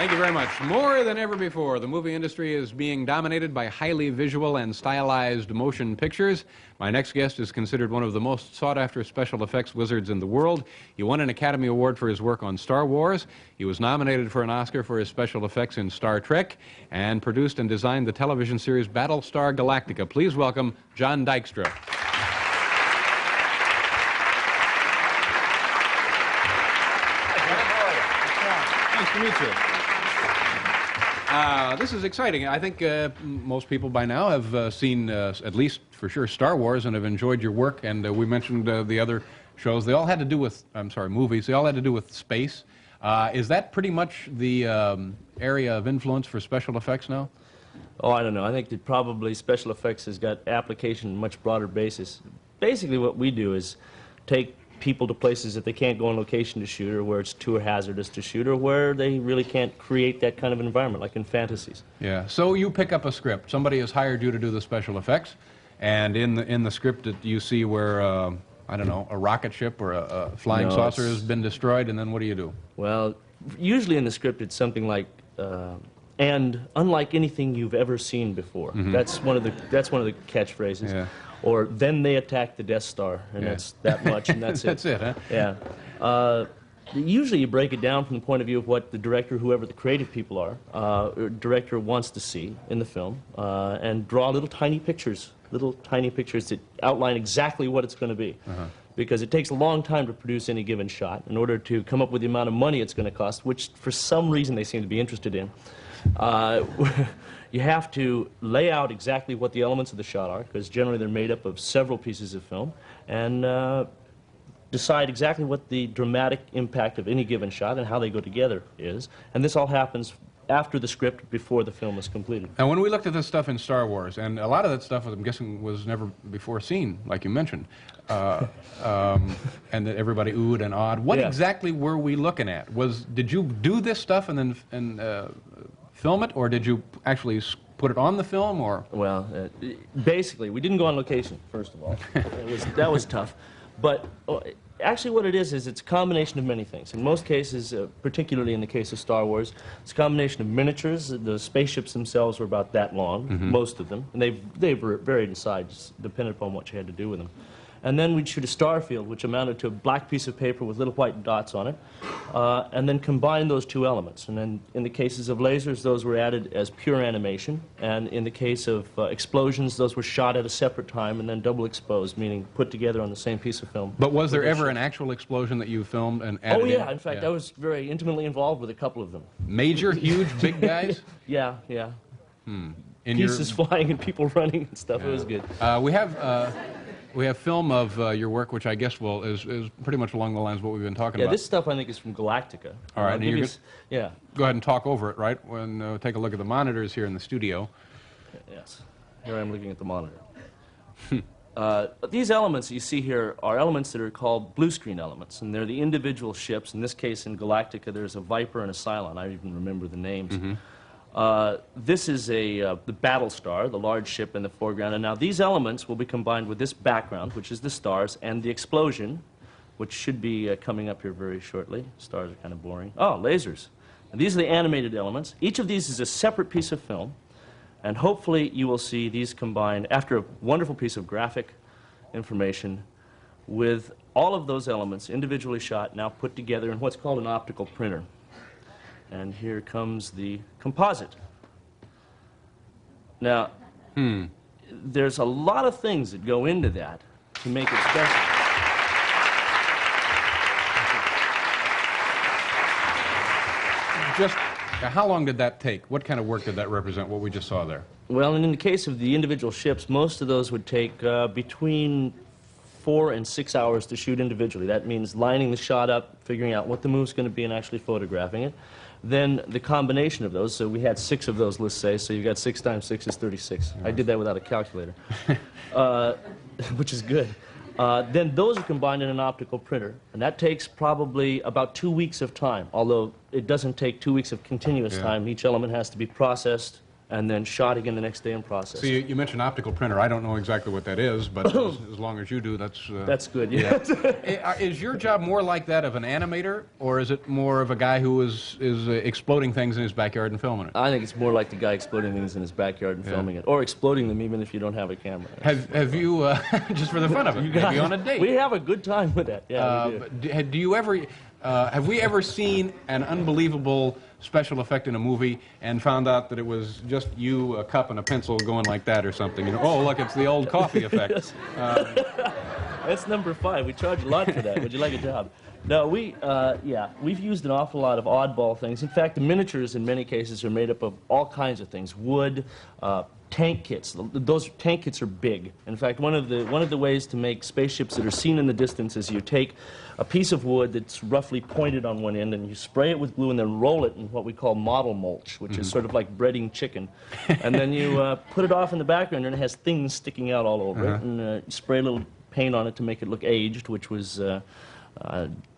Thank you very much. More than ever before, the movie industry is being dominated by highly visual and stylized motion pictures. My next guest is considered one of the most sought-after special effects wizards in the world. He won an Academy Award for his work on Star Wars. He was nominated for an Oscar for his special effects in Star Trek, and produced and designed the television series Battlestar Galactica. Please welcome John Dykstra. Nice to meet you. This is exciting. I think most people by now have seen, at least for sure, Star Wars and have enjoyed your work. And we mentioned the other shows. They all had to do with, movies. They all had to do with space. Is that pretty much the area of influence for special effects now? Oh, I don't know. I think that probably special effects has got application on a much broader basis. Basically what we do is take people to places that they can't go on location to shoot, or where it's too hazardous to shoot, or where they really can't create that kind of environment, like in fantasies. Yeah. So you pick up a script. Somebody has hired you to do the special effects, and in the script that you see where I don't know, a rocket ship or a flying saucer has been destroyed, and then what do you do? Well, usually in the script it's something like and unlike anything you've ever seen before. Mm-hmm. That's one of the catchphrases. Yeah. Or then they attack the Death Star, and that's that much, and that's it. That's it, huh? Yeah. Usually you break it down from the point of view of what the director, whoever the creative people are, director wants to see in the film, and draw little tiny pictures that outline exactly what it's going to be. Uh-huh. Because it takes a long time to produce any given shot in order to come up with the amount of money it's going to cost, which for some reason they seem to be interested in. You have to lay out exactly what the elements of the shot are, because generally they're made up of several pieces of film, and decide exactly what the dramatic impact of any given shot and how they go together is. And this all happens after the script, before the film is completed. And when we looked at this stuff in Star Wars, and a lot of that stuff, I'm guessing, was never before seen, like you mentioned, and that everybody oohed and awed. What exactly were we looking at? Did you do this stuff and then film it, or did you actually put it on the film, or? Well, basically, we didn't go on location, first of all. That was tough. But actually what it is it's a combination of many things. In most cases, particularly in the case of Star Wars, it's a combination of miniatures. The spaceships themselves were about that long, most of them, and they varied in size, depending upon what you had to do with them. And then we'd shoot a star field, which amounted to a black piece of paper with little white dots on it, and then combine those two elements. And then in the cases of lasers, those were added as pure animation, and in the case of explosions, those were shot at a separate time and then double exposed, meaning put together on the same piece of film. But was there ever an actual explosion that you filmed and added in? Oh, yeah. In fact, I was very intimately involved with a couple of them. Major, huge, big guys? Yeah. Pieces flying and people running and stuff. Yeah. It was good. We have film of your work, which I guess is pretty much along the lines of what we've been talking about. Yeah, this stuff I think is from Galactica. All right, yeah. Go ahead and talk over it, right? When take a look at the monitors here in the studio. Yes, here I am looking at the monitor. These elements that you see here are elements that are called blue screen elements, and they're the individual ships. In this case, in Galactica, there's a Viper and a Cylon. I even remember the names. Mm-hmm. This is the Battlestar, the large ship in the foreground, and now these elements will be combined with this background, which is the stars, and the explosion, which should be coming up here very shortly. Stars are kind of boring. Oh, lasers. And these are the animated elements. Each of these is a separate piece of film, and hopefully you will see these combined after a wonderful piece of graphic information with all of those elements individually shot, now put together in what's called an optical printer. And here comes the composite. Now, there's a lot of things that go into that to make it special. Just how long did that take? What kind of work did that represent, what we just saw there? Well, and in the case of the individual ships, most of those would take between 4 and 6 hours to shoot individually. That means lining the shot up, figuring out what the move's going to be, and actually photographing it. Then the combination of those, so we had 6 of those, let's say, so you've got 6 times 6 is 36. I did that without a calculator, which is good. Then those are combined in an optical printer, and that takes probably about 2 weeks of time, although it doesn't take 2 weeks of continuous time. Each element has to be processed and then shot again the next day and processed. So you mentioned optical printer. I don't know exactly what that is, but as long as you do, that's good. Yeah. Is your job more like that of an animator, or is it more of a guy who is exploding things in his backyard and filming it? I think it's more like the guy exploding things in his backyard and filming it, or exploding them even if you don't have a camera. Have you just for the fun of it? Maybe on a date. We have a good time with that. Yeah. We do. Do you ever? Have we ever seen an unbelievable special effect in a movie and found out that it was just you, a cup, and a pencil going like that or something? You know, oh, look, it's the old coffee effect. That's number 5. We charge a lot for that. Would you like a job? No, we've used an awful lot of oddball things. In fact, the miniatures in many cases are made up of all kinds of things. Wood, tank kits. Those tank kits are big. In fact, one of the ways to make spaceships that are seen in the distance is you take a piece of wood that's roughly pointed on one end and you spray it with glue and then roll it in what we call model mulch, which is sort of like breading chicken. And then you put it off in the background and it has things sticking out all over it, and you spray a little paint on it to make it look aged, which was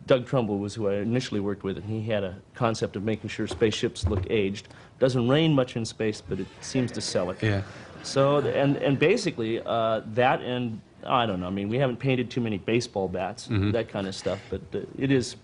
Doug Trumbull was who I initially worked with, and he had a concept of making sure spaceships look aged. Doesn't rain much in space, but it seems to sell it. Yeah. So, and basically, that and, I don't know, I mean, we haven't painted too many baseball bats, that kind of stuff, but it is,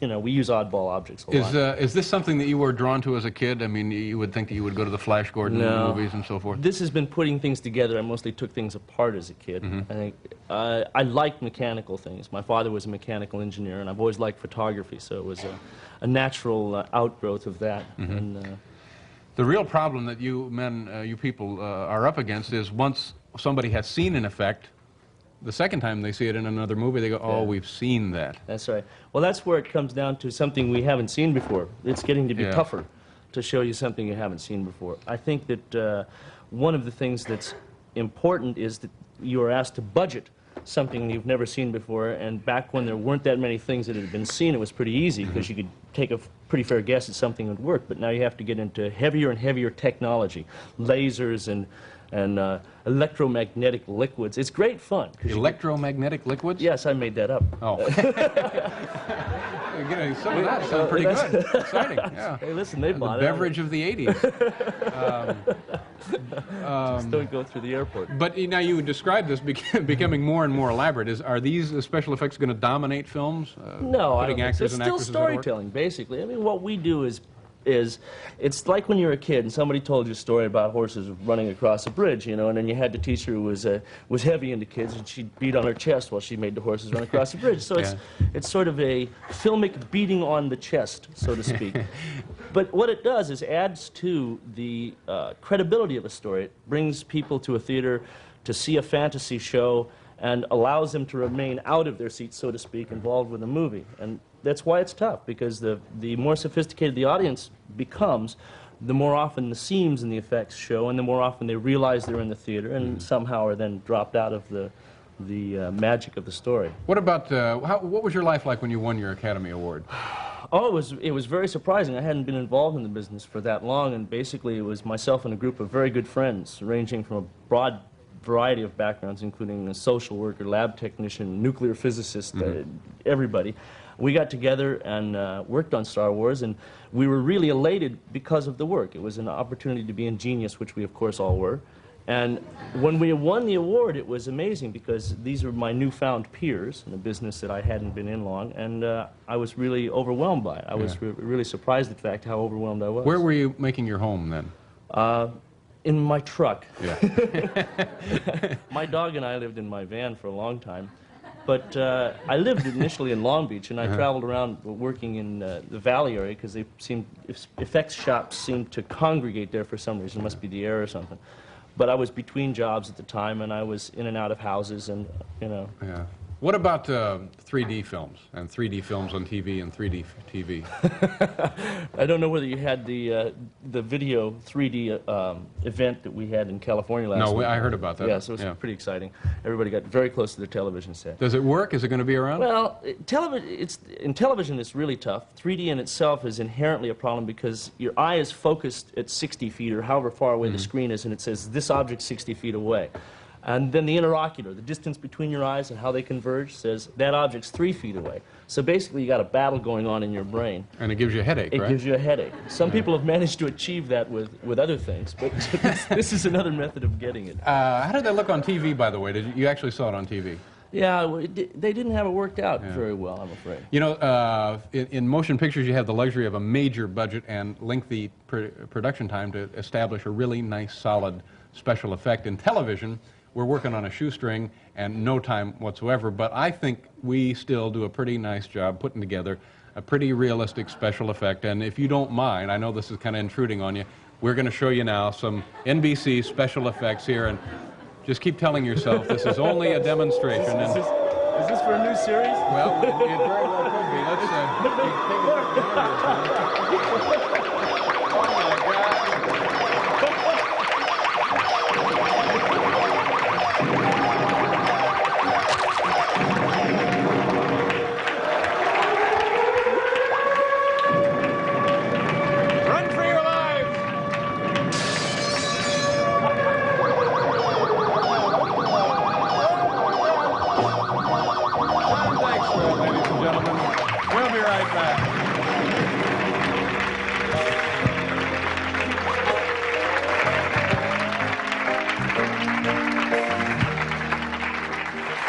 you know, we use oddball objects a lot. Is this something that you were drawn to as a kid? I mean, you would think that you would go to the Flash Gordon movies and so forth. This has been putting things together. I mostly took things apart as a kid. I think I liked mechanical things. My father was a mechanical engineer, and I've always liked photography, so it was a natural outgrowth of that. And, the real problem that you people are up against is once somebody has seen an effect, the second time they see it in another movie, they go, oh, we've seen that. That's right. Well, that's where it comes down to something we haven't seen before. It's getting to be tougher to show you something you haven't seen before. I think that one of the things that's important is that you are asked to budget something you've never seen before, and back when there weren't that many things that had been seen, it was pretty easy because you could take a pretty fair guess at something that would work, but now you have to get into heavier and heavier technology, lasers and electromagnetic liquids. It's great fun. Electromagnetic liquids? Yes, I made that up. Oh. You're getting some of that. Sounds pretty good. Exciting. Yeah. Hey, listen, they bought the beverage of the 80s. Just don't go through the airport. But now you would describe this becoming more and more elaborate. Are these special effects going to dominate films? No, putting actors and it's still storytelling, basically. I mean, what we do is it's like when you were a kid and somebody told you a story about horses running across a bridge, you know, and then you had the teacher who was heavy into kids, and she'd beat on her chest while she made the horses run across the bridge. So it's sort of a filmic beating on the chest, so to speak. But what it does is adds to the credibility of a story. It brings people to a theater to see a fantasy show and allows them to remain out of their seats, so to speak, involved with the movie. And that's why it's tough, because the more sophisticated the audience becomes, the more often the seams and the effects show, and the more often they realize they're in the theater and somehow are then dropped out of the magic of the story. What about, what was your life like when you won your Academy Award? Oh, it was very surprising. I hadn't been involved in the business for that long, and basically it was myself and a group of very good friends, ranging from a broad variety of backgrounds, including a social worker, lab technician, nuclear physicist, everybody. We got together and worked on Star Wars, and we were really elated because of the work. It was an opportunity to be ingenious, which we of course all were. And when we won the award, it was amazing because these were my newfound peers in a business that I hadn't been in long, and I was really overwhelmed by it. I was really surprised at the fact how overwhelmed I was. Where were you making your home then? In my truck. Yeah. My dog and I lived in my van for a long time. But I lived initially in Long Beach, and I traveled around working in the Valley area because effects shops seemed to congregate there for some reason. It must be the air or something. But I was between jobs at the time, and I was in and out of houses, and, you know. Yeah. What about 3D films and 3D films on TV and 3D TV? I don't know whether you had the video 3D event that we had in California last week. No, I heard about that. Yeah, so it was pretty exciting. Everybody got very close to their television set. Does it work? Is it going to be around? Well, in television it's really tough. 3D in itself is inherently a problem because your eye is focused at 60 feet or however far away the screen is, and it says this object's 60 feet away. And then the interocular, the distance between your eyes and how they converge, says that object's 3 feet away. So basically, you got a battle going on in your brain. And it gives you a headache, right? It gives you a headache. Some people have managed to achieve that with other things, but this is another method of getting it. How did that look on TV, by the way? You actually saw it on TV? Yeah, they didn't have it worked out very well, I'm afraid. You know, in motion pictures, you have the luxury of a major budget and lengthy production time to establish a really nice, solid special effect. In television, we're working on a shoestring and no time whatsoever, but I think we still do a pretty nice job putting together a pretty realistic special effect. And if you don't mind, I know this is kind of intruding on you, we're going to show you now some NBC special effects here, and just keep telling yourself this is only a demonstration. Is this for a new series? Well, it very well could be. Let's take it.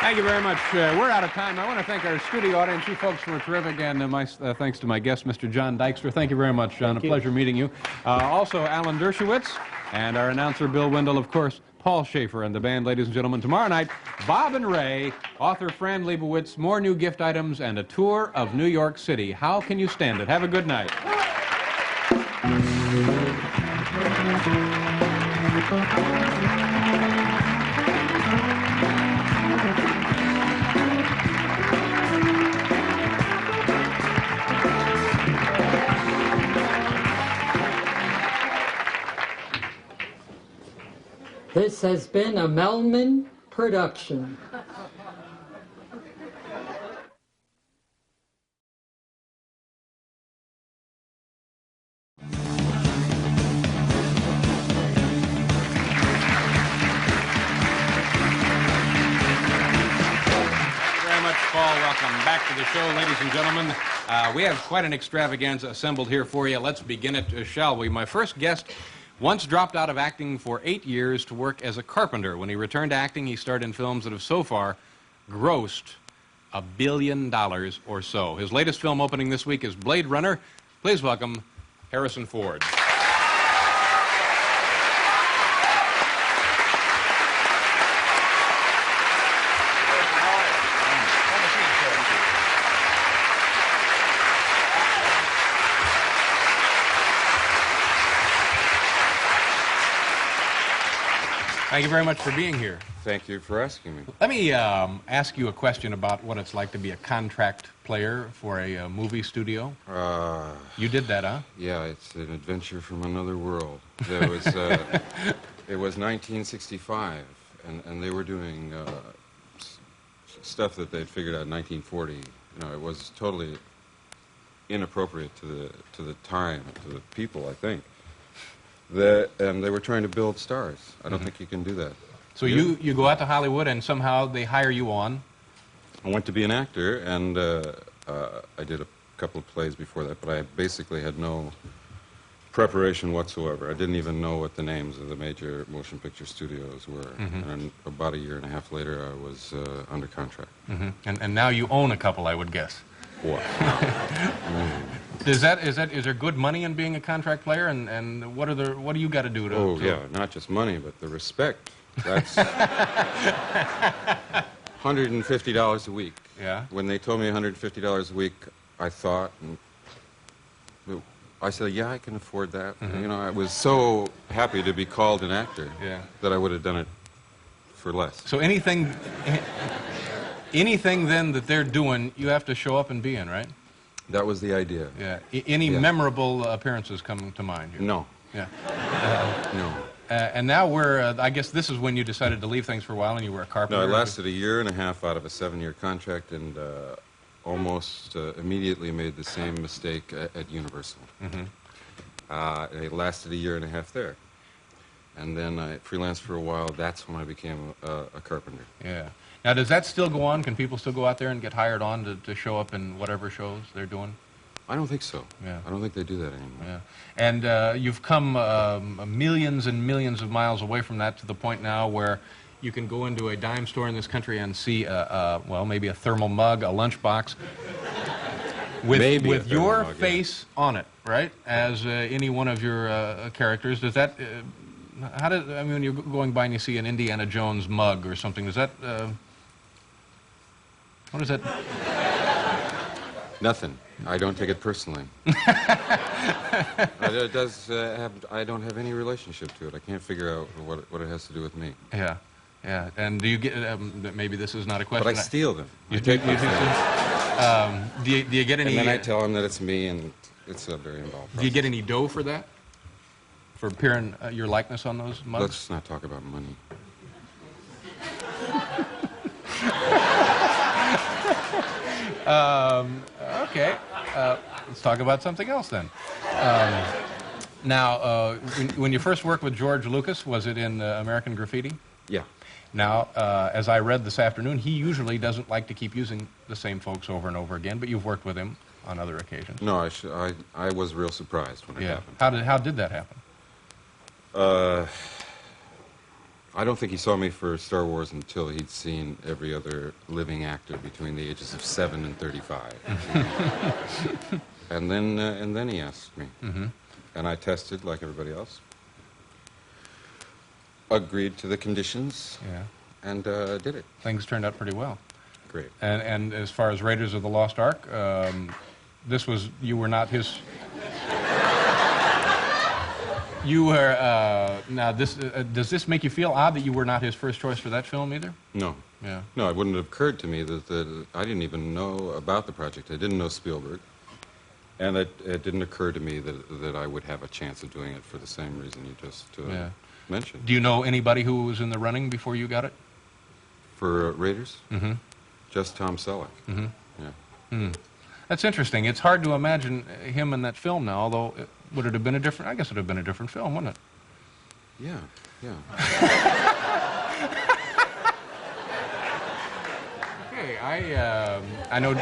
Thank you very much. We're out of time. I want to thank our studio audience. You folks were terrific, and my thanks to my guest, Mr. John Dykstra. Thank you very much, John. A pleasure meeting you. Also, Alan Dershowitz, and our announcer, Bill Wendell, of course, Paul Schaefer, and the band, ladies and gentlemen. Tomorrow night, Bob and Ray, author Fran Lebowitz, more new gift items, and a tour of New York City. How can you stand it? Have a good night. This has been a Melman production. Welcome back to the show, ladies and gentlemen. We have quite an extravaganza assembled here for you. Let's begin it, shall we? My first guest once dropped out of acting for 8 years to work as a carpenter. When he returned to acting, he starred in films that have so far grossed $1 billion or so. His latest film opening this week is Blade Runner. Please welcome Harrison Ford. Thank you very much for being here. Thank you for asking me. Let me ask you a question about what it's like to be a contract player for a movie studio. You did that, huh? Yeah, it's an adventure from another world. There was, it was 1965, and they were doing stuff that they'd figured out in 1940. You know, it was totally inappropriate to the time, to the people, I think. And they were trying to build stars. I don't think you can do that. So you go out to Hollywood and somehow they hire you on? I went to be an actor, and I did a couple of plays before that, but I basically had no preparation whatsoever. I didn't even know what the names of the major motion picture studios were. And about a year and a half later, I was under contract. And now you own a couple, I would guess. What? Is there good money in being a contract player, and what do you got to do to? Oh yeah, not just money, but the respect. That's $150 a week. Yeah. When they told me $150 a week, I thought, and I said, yeah, I can afford that. You know, I was so happy to be called an actor that I would have done it for less. So anything then that they're doing, you have to show up and be in, right? That was the idea. Yeah. Any memorable appearances come to mind here? No. Yeah. No. And now I guess this is when you decided to leave things for a while and you were a carpenter. No, I lasted a year and a half out of a 7-year contract, and almost immediately made the same mistake at Universal. I lasted a year and a half there. and then I freelanced for a while. That's when I became a carpenter. Yeah. Now, does that still go on? Can people still go out there and get hired on to show up in whatever shows they're doing? I don't think so. Yeah. I don't think they do that anymore. Yeah. And you've come millions and millions of miles away from that to the point now where you can go into a dime store in this country and see, well, maybe a thermal mug, a lunchbox, with your face on it, right? As any one of your characters. Does that, I mean, when you're going by and you see an Indiana Jones mug or something, does that, what is that? Nothing. I don't take it personally. It does I don't have any relationship to it. I can't figure out what it has to do with me. Yeah, yeah. And do you get, maybe this is not a question. But I steal them. You do you get any... And then I tell them that it's me, and it's a very involved process. Do you get any dough for that? For appearing your likeness on those mugs? Let's not talk about money. Okay. Let's talk about something else then. Now, when you first worked with George Lucas, was it in American Graffiti? Yeah. Now, as I read this afternoon, he usually doesn't like to keep using the same folks over and over again, but you've worked with him on other occasions. No, I was real surprised when it happened. How did that happen? I don't think he saw me for Star Wars until he'd seen every other living actor between the ages of 7 and 35. and then he asked me. Mm-hmm. And I tested like everybody else. Agreed to the conditions. Yeah. And did it. Things turned out pretty well. Great. And as far as Raiders of the Lost Ark, you were not his... You were, now does this make you feel odd that you were not his first choice for that film either? No. Yeah. No, it wouldn't have occurred to me that I didn't even know about the project. I didn't know Spielberg. And it didn't occur to me that I would have a chance of doing it for the same reason you just mentioned. Do you know anybody who was in the running before you got it? For Raiders? Mm-hmm. Just Tom Selleck. Mm-hmm. Yeah. Hmm. That's interesting. It's hard to imagine him in that film now, although would it have been a different... I guess it would have been a different film, wouldn't it? Yeah, yeah. Okay, I know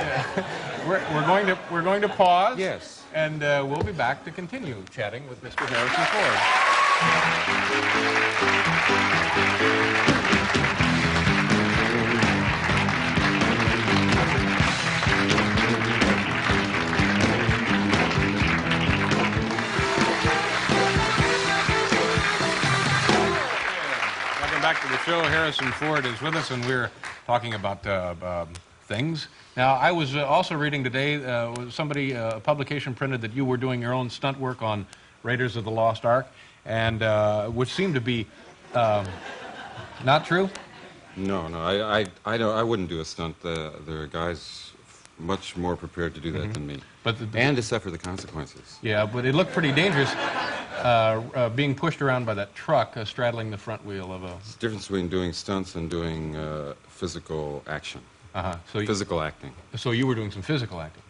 we're going to pause. Yes. And we'll be back to continue chatting with Mr. Harrison Ford. Back to the show. Harrison Ford is with us, and we're talking about things. Now, I was also reading today, a publication printed that you were doing your own stunt work on Raiders of the Lost Ark, and which seemed to be not true. No, I wouldn't do a stunt. There are guys much more prepared to do that than me, and to suffer the consequences. Yeah, but it looked pretty dangerous. Being pushed around by that truck straddling the front wheel of a... It's the difference between doing stunts and doing physical action. Uh-huh. Physical acting. So you were doing some physical acting.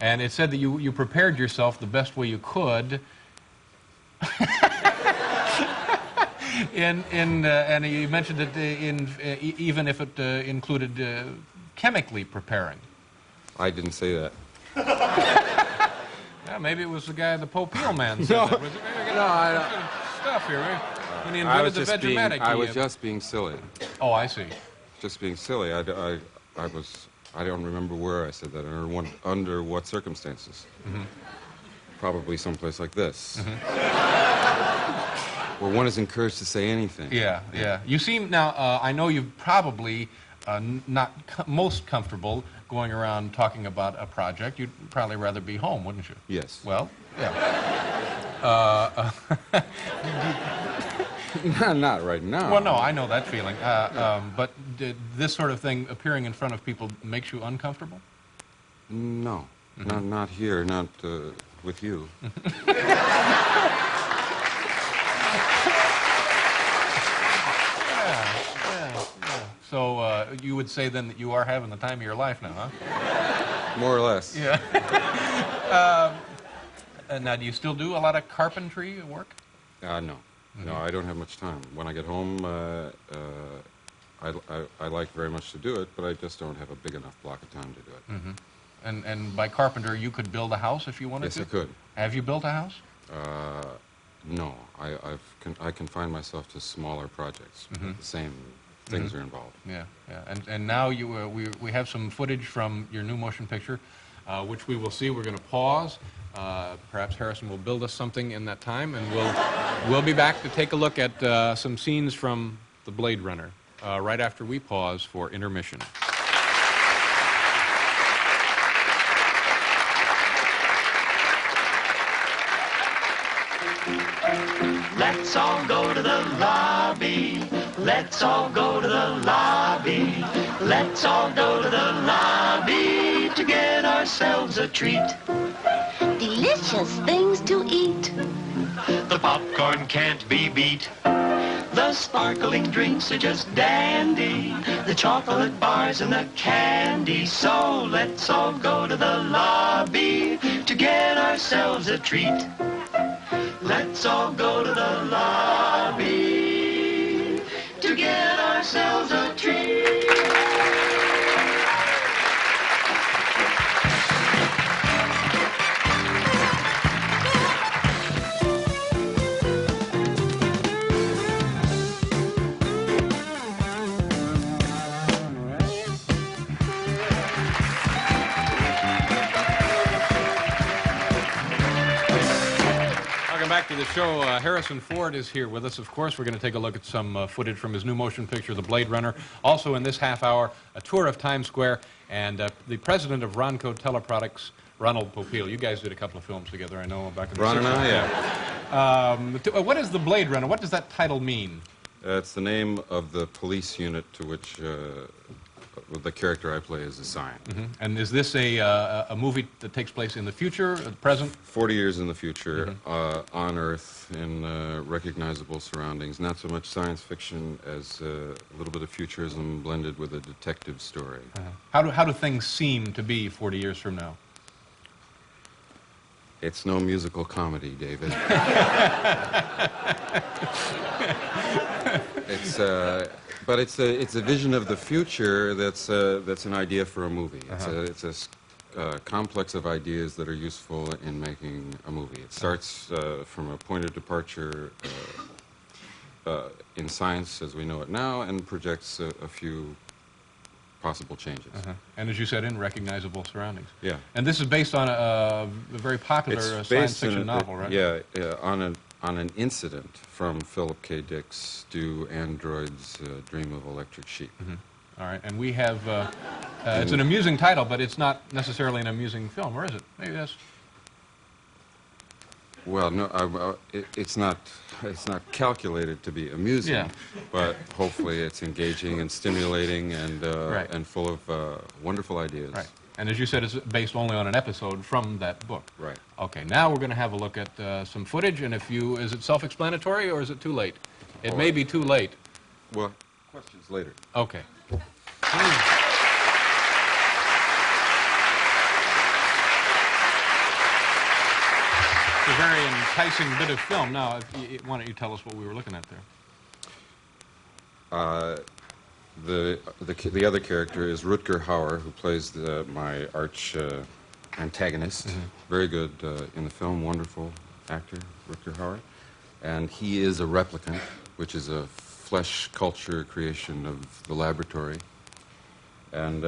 And it said that you prepared yourself the best way you could. And you mentioned that even if it included chemically preparing. I didn't say that. Yeah, maybe it was the guy, the Popeil man said that. Was it? No, I don't. Stuff here, right? When he invented the Vegemanic. I was just being silly. Oh, I see. Just being silly. I don't remember where I said that or under what circumstances. Mm-hmm. Probably someplace like this. Mm-hmm. Where one is encouraged to say anything. Yeah, yeah. You seem, now, I know you're probably not most comfortable going around talking about a project. You'd probably rather be home, wouldn't you? Yes. Well, yeah. Not right now. Well, no, I know that feeling. But did this sort of thing, appearing in front of people, makes you uncomfortable? No. Mm-hmm. Not here, not with you. So you would say then that you are having the time of your life now, huh? More or less. Yeah. Now, do you still do a lot of carpentry work? No. No, I don't have much time. When I get home, I like very much to do it, but I just don't have a big enough block of time to do it. And by carpenter, you could build a house if you wanted Yes, to? I could. Have you built a house? No, I confine myself to smaller projects. But the same things are involved. Yeah, yeah. And now we have some footage from your new motion picture, which we will see. We're going to pause. Perhaps Harrison will build us something in that time, and we'll be back to take a look at some scenes from The Blade Runner right after we pause for intermission. Let's all go to the lobby. Let's all go to the lobby. Let's all go to the lobby to get ourselves a treat. Delicious things to eat. The popcorn can't be beat. The sparkling drinks are just dandy. The chocolate bars and the candy. So let's all go to the lobby to get ourselves a treat. Let's all go to the lobby to get ourselves a treat. Back to the show. Harrison Ford is here with us. Of course, we're going to take a look at some footage from his new motion picture, The Blade Runner. Also in this half hour, a tour of Times Square, and the president of Ronco Teleproducts, Ronald Popeil. You guys did a couple of films together, I know, back in the 60s. Ron and I, yeah. What is The Blade Runner? What does that title mean? It's the name of the police unit to which the character I play is assigned. And is this a movie that takes place in the future, the present? 40 years in the future, on Earth, in recognizable surroundings. Not so much science fiction as a little bit of futurism blended with a detective story. How do things seem to be 40 years from now? It's no musical comedy, David. But it's a vision of the future that's an idea for a movie. It's a complex of ideas that are useful in making a movie. It starts from a point of departure in science as we know it now, and projects a few possible changes. And as you said, in recognizable surroundings. Yeah. And this is based on a very popular science fiction novel, right? Yeah, on an incident from Philip K. Dick's Do Androids Dream of Electric Sheep. All right, and we have, it's an amusing title, but it's not necessarily an amusing film, or is it? Maybe that's... Well, no, it's not calculated to be amusing, but hopefully it's engaging and stimulating and full of wonderful ideas. Right. And as you said, it's based only on an episode from that book. Right. Okay, now we're going to have a look at some footage, and is it self-explanatory or is it too late? It may be too late. Well, questions later. Okay. It's a very enticing bit of film. Now, why don't you tell us what we were looking at there? The other character is Rutger Hauer, who plays my arch antagonist. Very good in the film, wonderful actor, Rutger Hauer. And he is a replicant, which is a flesh culture creation of the laboratory. And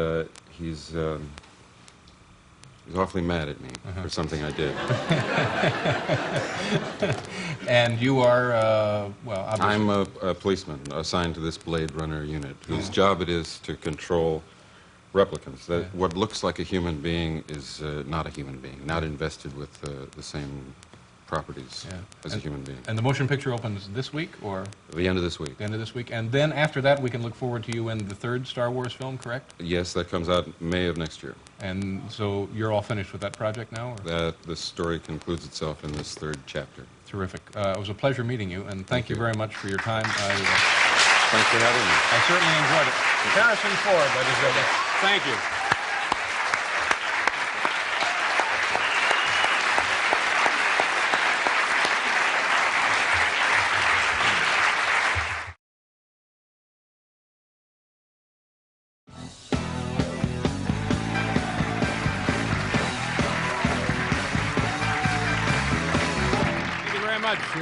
he's awfully mad at me for something I did. And you are, well, obviously... I'm a policeman assigned to this Blade Runner unit, whose job it is to control replicants. What looks like a human being is not a human being, not invested with the same properties as a human being. And the motion picture opens this week, or? At the end of this week. The end of this week. And then after that, we can look forward to you in the third Star Wars film, correct? Yes, that comes out May of next year. And so you're all finished with that project now? Or? The story concludes itself in this third chapter. Terrific. It was a pleasure meeting you, and thank you very much for your time. Thanks for having me. I certainly enjoyed it. Harrison Ford, ladies and gentlemen. Thank you.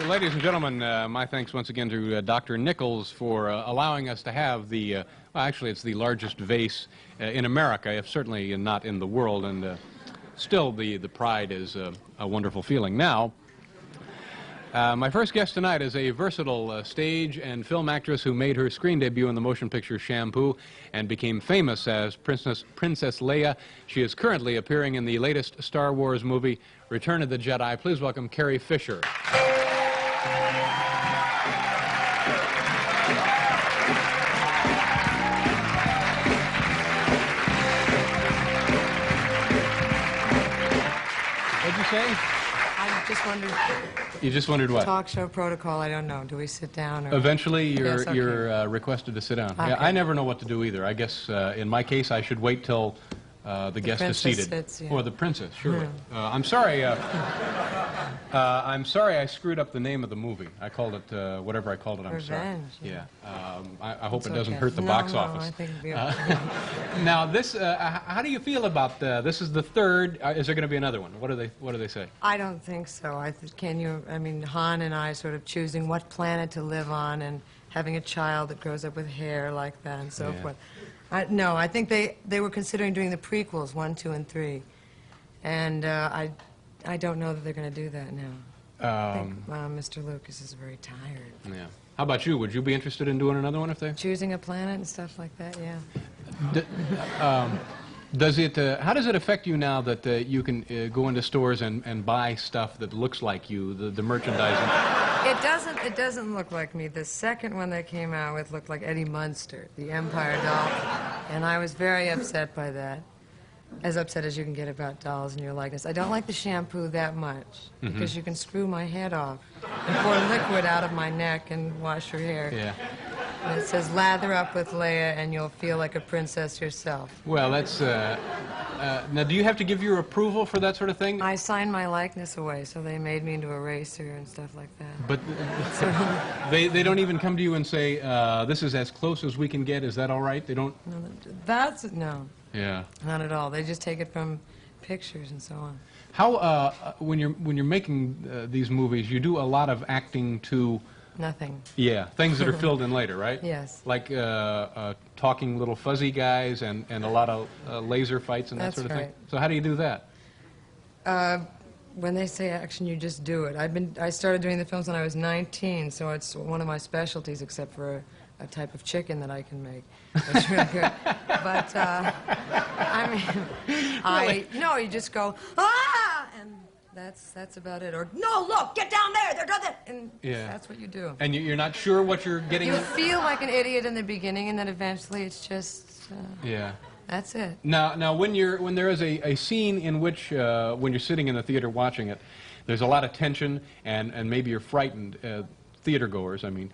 ladies and gentlemen, my thanks once again to Dr. Nichols for allowing us to have the, well, actually it's the largest vase in America, if certainly not in the world, and still the pride is a wonderful feeling. Now, my first guest tonight is a versatile stage and film actress who made her screen debut in the motion picture Shampoo and became famous as Princess Leia. She is currently appearing in the latest Star Wars movie, Return of the Jedi. Please welcome Carrie Fisher. What'd you say? I just wondered. You just wondered what? Talk show protocol. I don't know. Do we sit down? Or... Eventually, you're Yes, okay. you're requested to sit down. Okay. Yeah, I never know what to do either. I guess in my case, I should wait till the guest is princess seated, sits, yeah. or the princess. Sure. I'm sorry. I'm sorry. I screwed up the name of the movie. I called it whatever I called it. I'm Revenge. sorry. Yeah. I hope It's it doesn't okay. hurt the No, box no, office. I think it'll be okay. Now, this. How do you feel about this? Is the third? Is there going to be another one? What do they say? I don't think so. Can you? I mean, Han and I sort of choosing what planet to live on and having a child that grows up with hair like that and so Yeah. forth. No, I think they were considering doing the prequels 1, 2, and 3, and I don't know that they're going to do that now. I think Mr. Lucas is very tired. Yeah. How about you? Would you be interested in doing another one if they? Choosing a planet and stuff like that, yeah. Does it? How does it affect you now that you can go into stores and buy stuff that looks like you, the merchandising? It doesn't look like me. The second one they came out with looked like Eddie Munster, the Empire doll, and I was very upset by that. As upset as you can get about dolls in your likeness. I don't like the shampoo that much because you can screw my head off and pour liquid out of my neck and wash your hair. Yeah. And it says lather up with Leia and you'll feel like a princess yourself. Well, that's. Now, do you have to give your approval for that sort of thing? I signed my likeness away, so they made me into a racer and stuff like that. But they don't even come to you and say, "This is as close as we can get. Is that all right?" They don't. No. Yeah. Not at all. They just take it from pictures and so on. How when you're making these movies, you do a lot of acting to. Nothing. Yeah, things that are filled in later, right? Yes. Like talking little fuzzy guys and a lot of laser fights and That's that sort of thing. right. So how do you do that? When they say action, you just do it. I started doing the films when I was 19, so it's one of my specialties, except for a type of chicken that I can make. It's really good. But I mean, no, you just go ah, and that's about it. Or no, look, get down there. They're done that, and Yeah. that's what you do. And you're not sure what you're getting. You feel like an idiot in the beginning, and then eventually it's just Yeah. that's it. Now, when there is a scene in which when you're sitting in the theater watching it, there's a lot of tension and maybe you're frightened. Theater goers, I mean,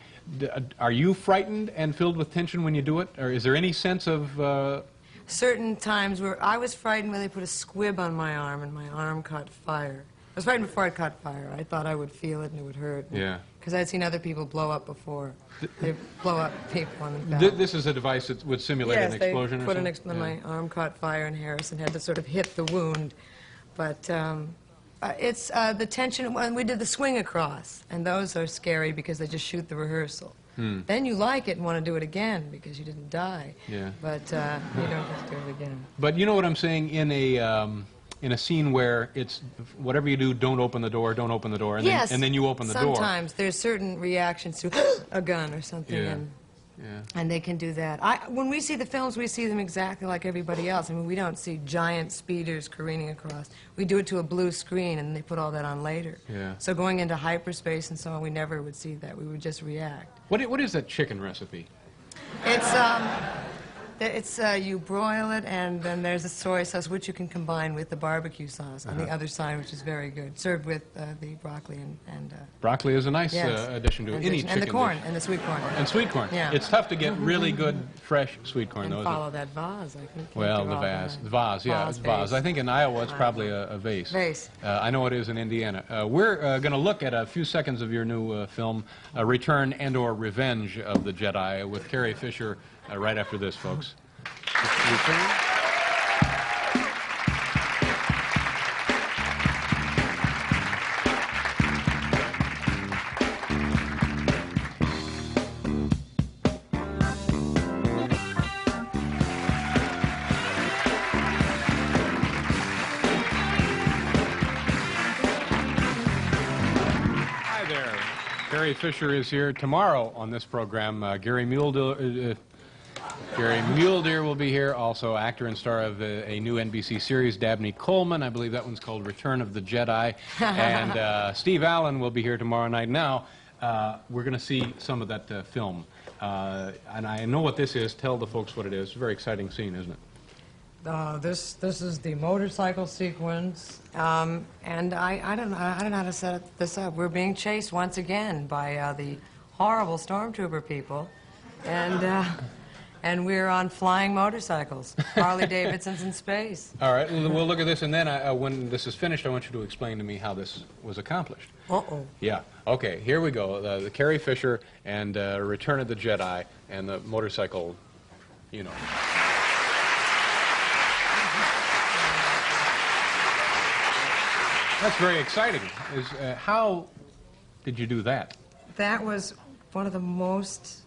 are you frightened and filled with tension when you do it, or is there any sense of? Certain times where I was frightened when they put a squib on my arm and my arm caught fire. I was frightened before it caught fire. I thought I would feel it and it would hurt. Yeah. Because I'd seen other people blow up before. They blow up people on the back. This is a device that would simulate an explosion. Yes, they put my arm caught fire and Harrison had to sort of hit the wound. But it's the tension when we did the swing across, and those are scary because they just shoot the rehearsal. Then you like it and want to do it again because you didn't die. Yeah. But you don't get to do it again. But you know what I'm saying? In a scene where it's whatever you do, don't open the door, and, Yes. then you open the door. Sometimes there's certain reactions to a gun or something, Yeah. and And they can do that. When we see the films, we see them exactly like everybody else. I mean, we don't see giant speeders careening across. We do it to a blue screen, and they put all that on later. Yeah. So going into hyperspace and so on, we never would see that. We would just react. What is that chicken recipe? It's you broil it, and then there's a soy sauce, which you can combine with the barbecue sauce on the other side, which is very good. Served with the broccoli and Broccoli is a nice yes. addition to any chicken and the corn, dish. and the sweet corn. And sweet corn. Yeah. It's tough to get really good, fresh sweet corn, And though, follow isn't it? that vase, I think. Well, the vase. The vase, yeah, Vase, vase. I think in Iowa it's probably a vase. Vase. I know it is in Indiana. We're going to look at a few seconds of your new film, Return and/or Revenge of the Jedi, with Carrie Fisher right after this, folks. Return. Carrie Fisher is here. Tomorrow on this program, Gary Mulder will be here, also actor and star of a new NBC series, Dabney Coleman. I believe that one's called Return of the Jedi. And Steve Allen will be here tomorrow night. Now, we're going to see some of that film. And I know what this is. Tell the folks what it is. It's a very exciting scene, isn't it? This is the motorcycle sequence, and I don't know how to set this up. We're being chased once again by the horrible stormtrooper people, and we're on flying motorcycles, Harley Davidsons in space. All right, we'll look at this, and then when this is finished, I want you to explain to me how this was accomplished. Uh-oh. Yeah. Okay. Here we go. The Carrie Fisher and Return of the Jedi and the motorcycle, you know. That's very exciting. How did you do that? That was one of the most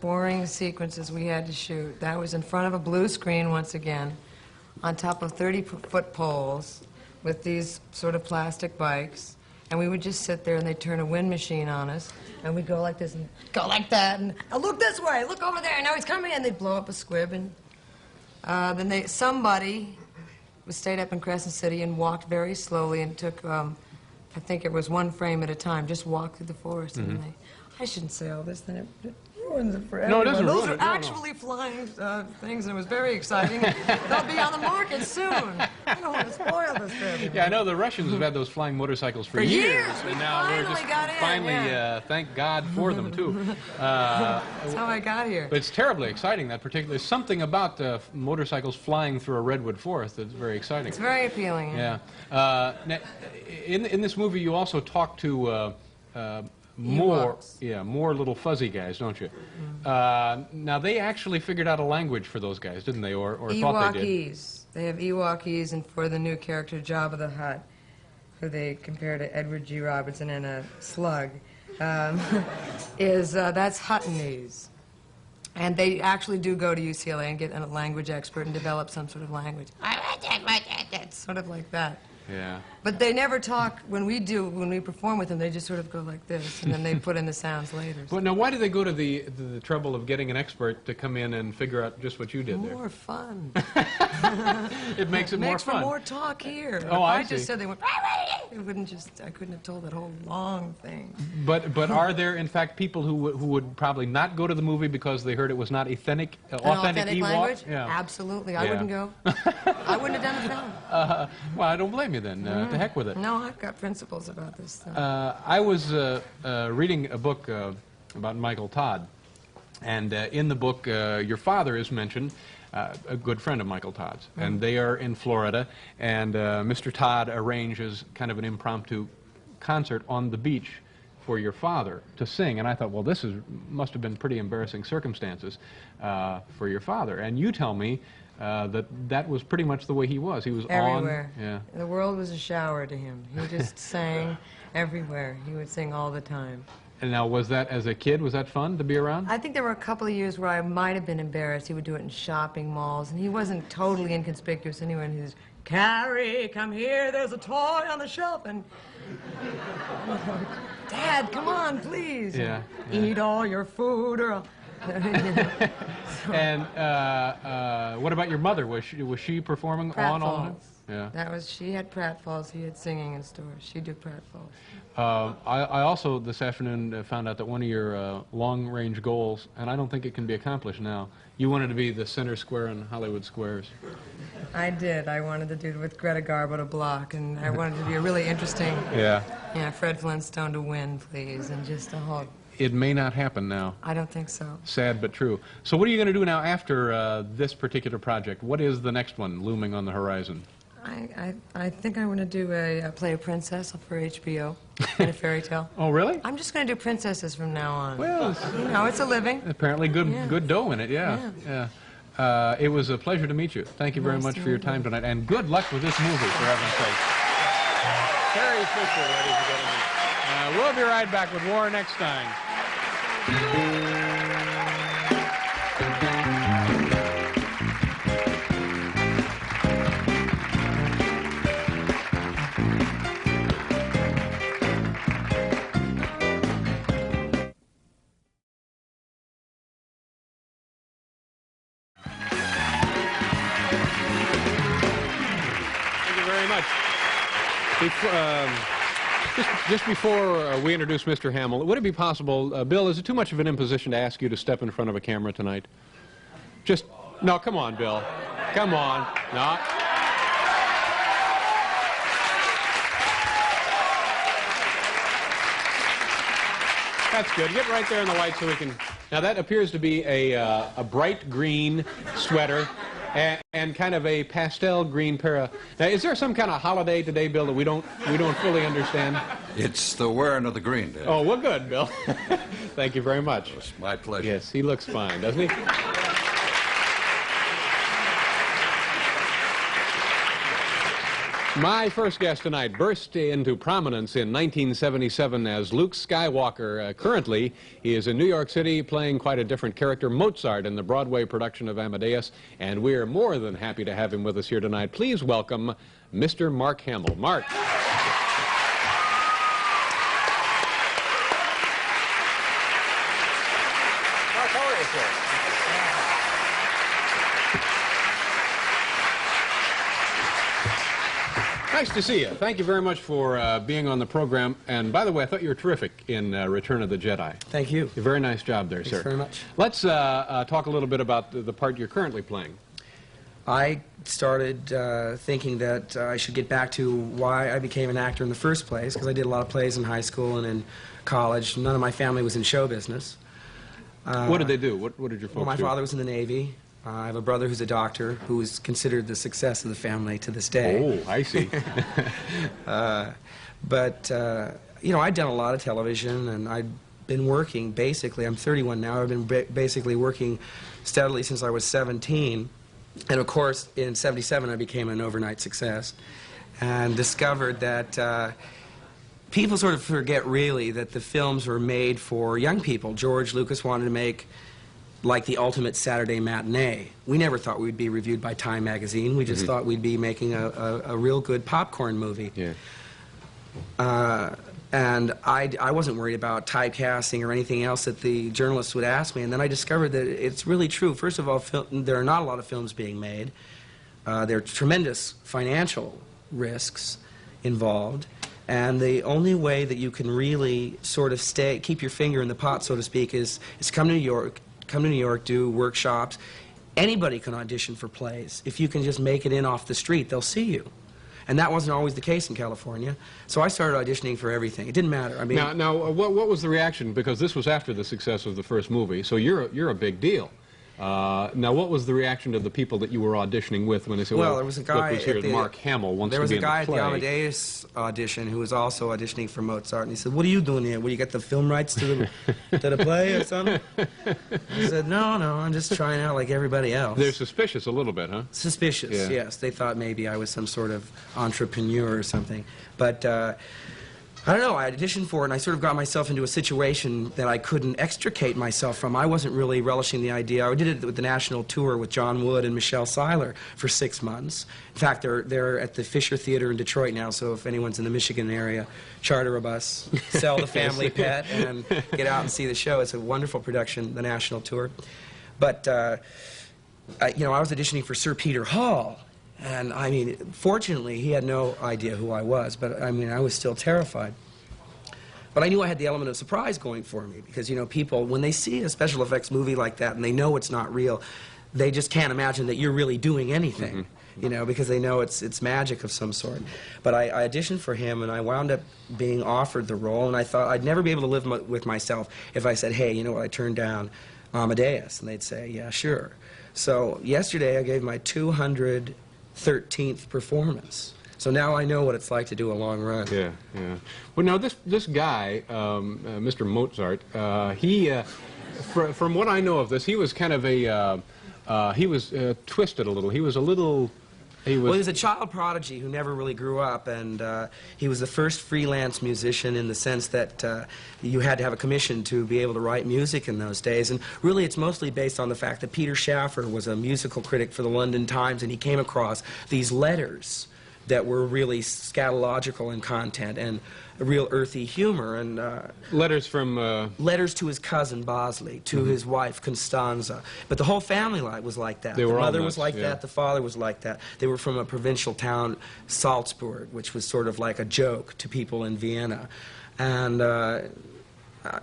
boring sequences we had to shoot. That was in front of a blue screen once again, on top of 30-foot poles with these sort of plastic bikes. And we would just sit there and they'd turn a wind machine on us. And we'd go like this and go like that. And oh, look this way, look over there, now he's coming. And they'd blow up a squib. And then somebody stayed up in Crescent City and walked very slowly and took, I think it was one frame at a time, just walked through the forest. And I shouldn't say all this, then it ruins it for everyone. No, it doesn't Those ruin are it. No, actually flying things, and it was very exciting. They'll be on the market soon. I don't want to spoil this for everyone. Yeah, I know the Russians have had those flying motorcycles for years. And now we're just finally, thank God for them, too. That's how I got here. But it's terribly exciting, that particular. There's something about motorcycles flying through a redwood forest that's very exciting. It's very appealing. Yeah. Now, in this movie, you also talk to more little fuzzy guys, don't you? Now, they actually figured out a language for those guys, didn't they? Or thought they did? Ewokese. They have Ewokese, and for the new character, Jabba the Hutt, who they compare to Edward G. Robinson in a slug, that's Huttonese. And they actually do go to UCLA and get a language expert and develop some sort of language. It's sort of like that. Yeah. But they never talk, when we perform with them, they just sort of go like this, and then they put in the sounds later. But now, why do they go to the trouble of getting an expert to come in and figure out just what you did there? More fun. It makes it more fun. Makes for more talk here. Oh, if I I see. just said they went, it wouldn't just, I couldn't have told that whole long thing. But are there, in fact, people who would probably not go to the movie because they heard it was not authentic Authentic Ewok? language? Yeah. Absolutely. I Yeah. wouldn't go. I wouldn't have done the film. Well, I don't blame you then. To heck with it. No, I've got principles about this stuff. I was reading a book about Michael Todd, and in the book, your father is mentioned, a good friend of Michael Todd's, and they are in Florida, and Mr. Todd arranges kind of an impromptu concert on the beach for your father to sing, and I thought, well, must have been pretty embarrassing circumstances for your father, and you tell me that was pretty much the way he was. He was everywhere. on. Yeah. The world was a shower to him. He just sang everywhere. He would sing all the time. And now, was that, as a kid, was that fun to be around? I think there were a couple of years where I might have been embarrassed. He would do it in shopping malls, and he wasn't totally inconspicuous anywhere. And he was, Carrie, come here, there's a toy on the shelf. And Dad, come on, please. Yeah. Eat all your food or... And what about your mother? Was she performing on all night? Yeah. She had pratfalls. He had singing in stores. She did pratfalls. I also this afternoon found out that one of your long-range goals, and I don't think it can be accomplished now, you wanted to be the center square in Hollywood Squares. I did. I wanted to do it with Greta Garbo to block, and I wanted to be a really interesting. Yeah. Yeah, Fred Flintstone to win, please, and just a whole. It may not happen now. I don't think so. Sad but true. So what are you going to do now after this particular project? What is the next one looming on the horizon? I think I want to do play a princess for HBO in a fairy tale. Oh, really? I'm just going to do princesses from now on. Well, it's a living. Apparently good dough in it, yeah. It was a pleasure to meet you. Thank you very much for your time tonight, and good luck with this movie, for heaven's sake. Carrie Fisher, ladies and gentlemen. We'll be right back with more next time. Just before we introduce Mr. Hamill, would it be possible, Bill, is it too much of an imposition to ask you to step in front of a camera tonight? No, come on, Bill. Come on. No. That's good. Get right there in the light so we can... Now, that appears to be a bright green sweater and kind of a pastel green pair of... Now, is there some kind of holiday today, Bill, that we don't fully understand? It's the wearing of the green, Dad. Oh, well, good, Bill. Thank you very much. It's my pleasure. Yes, he looks fine, doesn't he? My first guest tonight burst into prominence in 1977 as Luke Skywalker. Currently, he is in New York City playing quite a different character, Mozart, in the Broadway production of Amadeus, and we're more than happy to have him with us here tonight. Please welcome Mr. Mark Hamill. Mark. Mark, how are you, sir? Nice to see you. Thank you very much for being on the program. And by the way, I thought you were terrific in Return of the Jedi. Thank you. A very nice job there, Thanks sir. very much. Let's talk a little bit about the part you're currently playing. I started thinking that I should get back to why I became an actor in the first place, because I did a lot of plays in high school and in college. None of my family was in show business. What did they do? What did your folks Well, my do? father was in the Navy. I have a brother who's a doctor who is considered the success of the family to this day. Oh, I see. You know, I'd done a lot of television, and I'd been working, basically, I'm 31 now, I've been basically working steadily since I was 17. And of course, in 77, I became an overnight success and discovered that people sort of forget, really, that the films were made for young people. George Lucas wanted to make like the ultimate Saturday matinee. We never thought we'd be reviewed by Time magazine. We just thought we'd be making a real good popcorn movie. Yeah. And I wasn't worried about typecasting or anything else that the journalists would ask me. And then I discovered that it's really true. First of all, there are not a lot of films being made. There are tremendous financial risks involved. And the only way that you can really sort of keep your finger in the pot, so to speak, is come to New York. Come to New York, do workshops. Anybody can audition for plays. If you can just make it in off the street, they'll see you. And that wasn't always the case in California. So I started auditioning for everything. It didn't matter. I mean, now, what was the reaction? Because this was after the success of the first movie, so you're a big deal. Now, what was the reaction of the people that you were auditioning with when they said, well, there was a guy look, Mark Hamill wants there was to be a guy in the at the play. Amadeus audition who was also auditioning for Mozart, and he said, "What are you doing here? Will you get the film rights to the play or something?" I said, "No, I'm just trying out like everybody else." They're suspicious a little bit, huh? Suspicious, Yeah. yes. They thought maybe I was some sort of entrepreneur or something. But I don't know, I auditioned for it, and I sort of got myself into a situation that I couldn't extricate myself from. I wasn't really relishing the idea. I did it with the national tour with John Wood and Michelle Seiler for 6 months. In fact, they're at the Fisher Theater in Detroit now, so if anyone's in the Michigan area, charter a bus, sell the family pet, and get out and see the show. It's a wonderful production, the national tour. But, you know, I was auditioning for Sir Peter Hall. And, I mean, fortunately, he had no idea who I was, but, I mean, I was still terrified. But I knew I had the element of surprise going for me, because, you know, people, when they see a special effects movie like that and they know it's not real, they just can't imagine that you're really doing anything, you know, because they know it's magic of some sort. But I auditioned for him, and I wound up being offered the role, and I thought I'd never be able to live with myself if I said, "Hey, you know what, I turned down Amadeus," and they'd say, "Yeah, sure." So yesterday I gave my 213th performance. So now I know what it's like to do a long run. Yeah, yeah. Well, now this guy, Mr. Mozart, from what I know of this, he was kind of he was twisted a little. He was a little. Well, he was a child prodigy who never really grew up, and he was the first freelance musician in the sense that you had to have a commission to be able to write music in those days. And really, it's mostly based on the fact that Peter Shaffer was a musical critic for the London Times, and he came across these letters that were really scatological in content and a real earthy humor. And letters from... letters to his cousin Bosley, to his wife Constanza. But the whole family life was like that. They were the all mother nuts, was like yeah. that, the father was like that. They were from a provincial town, Salzburg, which was sort of like a joke to people in Vienna. And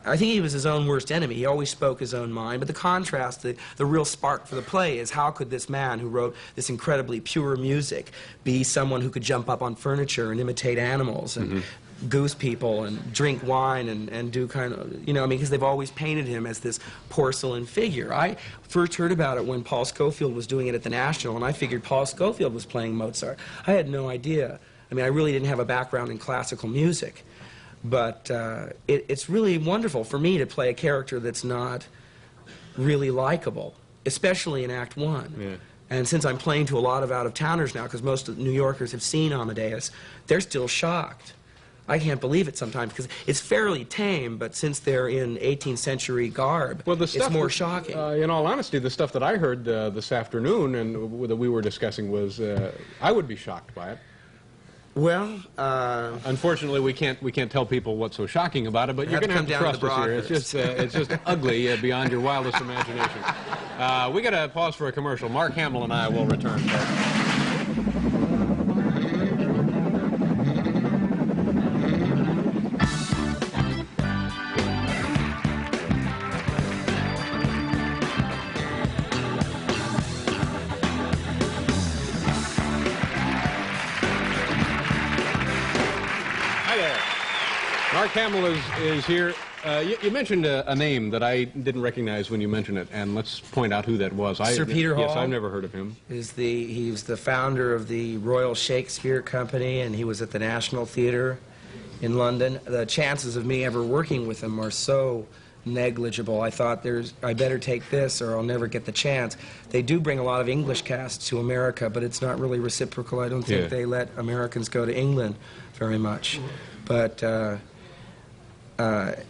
I think he was his own worst enemy. He always spoke his own mind. But the contrast, the real spark for the play is how could this man who wrote this incredibly pure music be someone who could jump up on furniture and imitate animals and goose people and drink wine and do kind of, you know, I mean, because they've always painted him as this porcelain figure. I first heard about it when Paul Scofield was doing it at the National, and I figured Paul Scofield was playing Mozart. I had no idea. I mean, I really didn't have a background in classical music. But it's really wonderful for me to play a character that's not really likable, especially in Act One. Yeah. And since I'm playing to a lot of out-of-towners now, because most of the New Yorkers have seen Amadeus, they're still shocked. I can't believe it sometimes, because it's fairly tame, but since they're in 18th century garb, Well, the stuff it's more that, shocking. in all honesty, the stuff that I heard this afternoon and that we were discussing was, I would be shocked by it. Well, unfortunately, we can't tell people what's so shocking about it, but you're going to have to trust us here. It's just ugly beyond your wildest imagination. We got to pause for a commercial. Mark Hamill and I will return. Mark Hamill is here. You mentioned a name that I didn't recognize when you mentioned it, and let's point out who that was. Sir Peter Hall. Yes, I've never heard of him. He was the founder of the Royal Shakespeare Company, and he was at the National Theatre in London. The chances of me ever working with him are so negligible. I thought I better take this or I'll never get the chance. They do bring a lot of English casts to America, but it's not really reciprocal. I don't think they let Americans go to England very much. But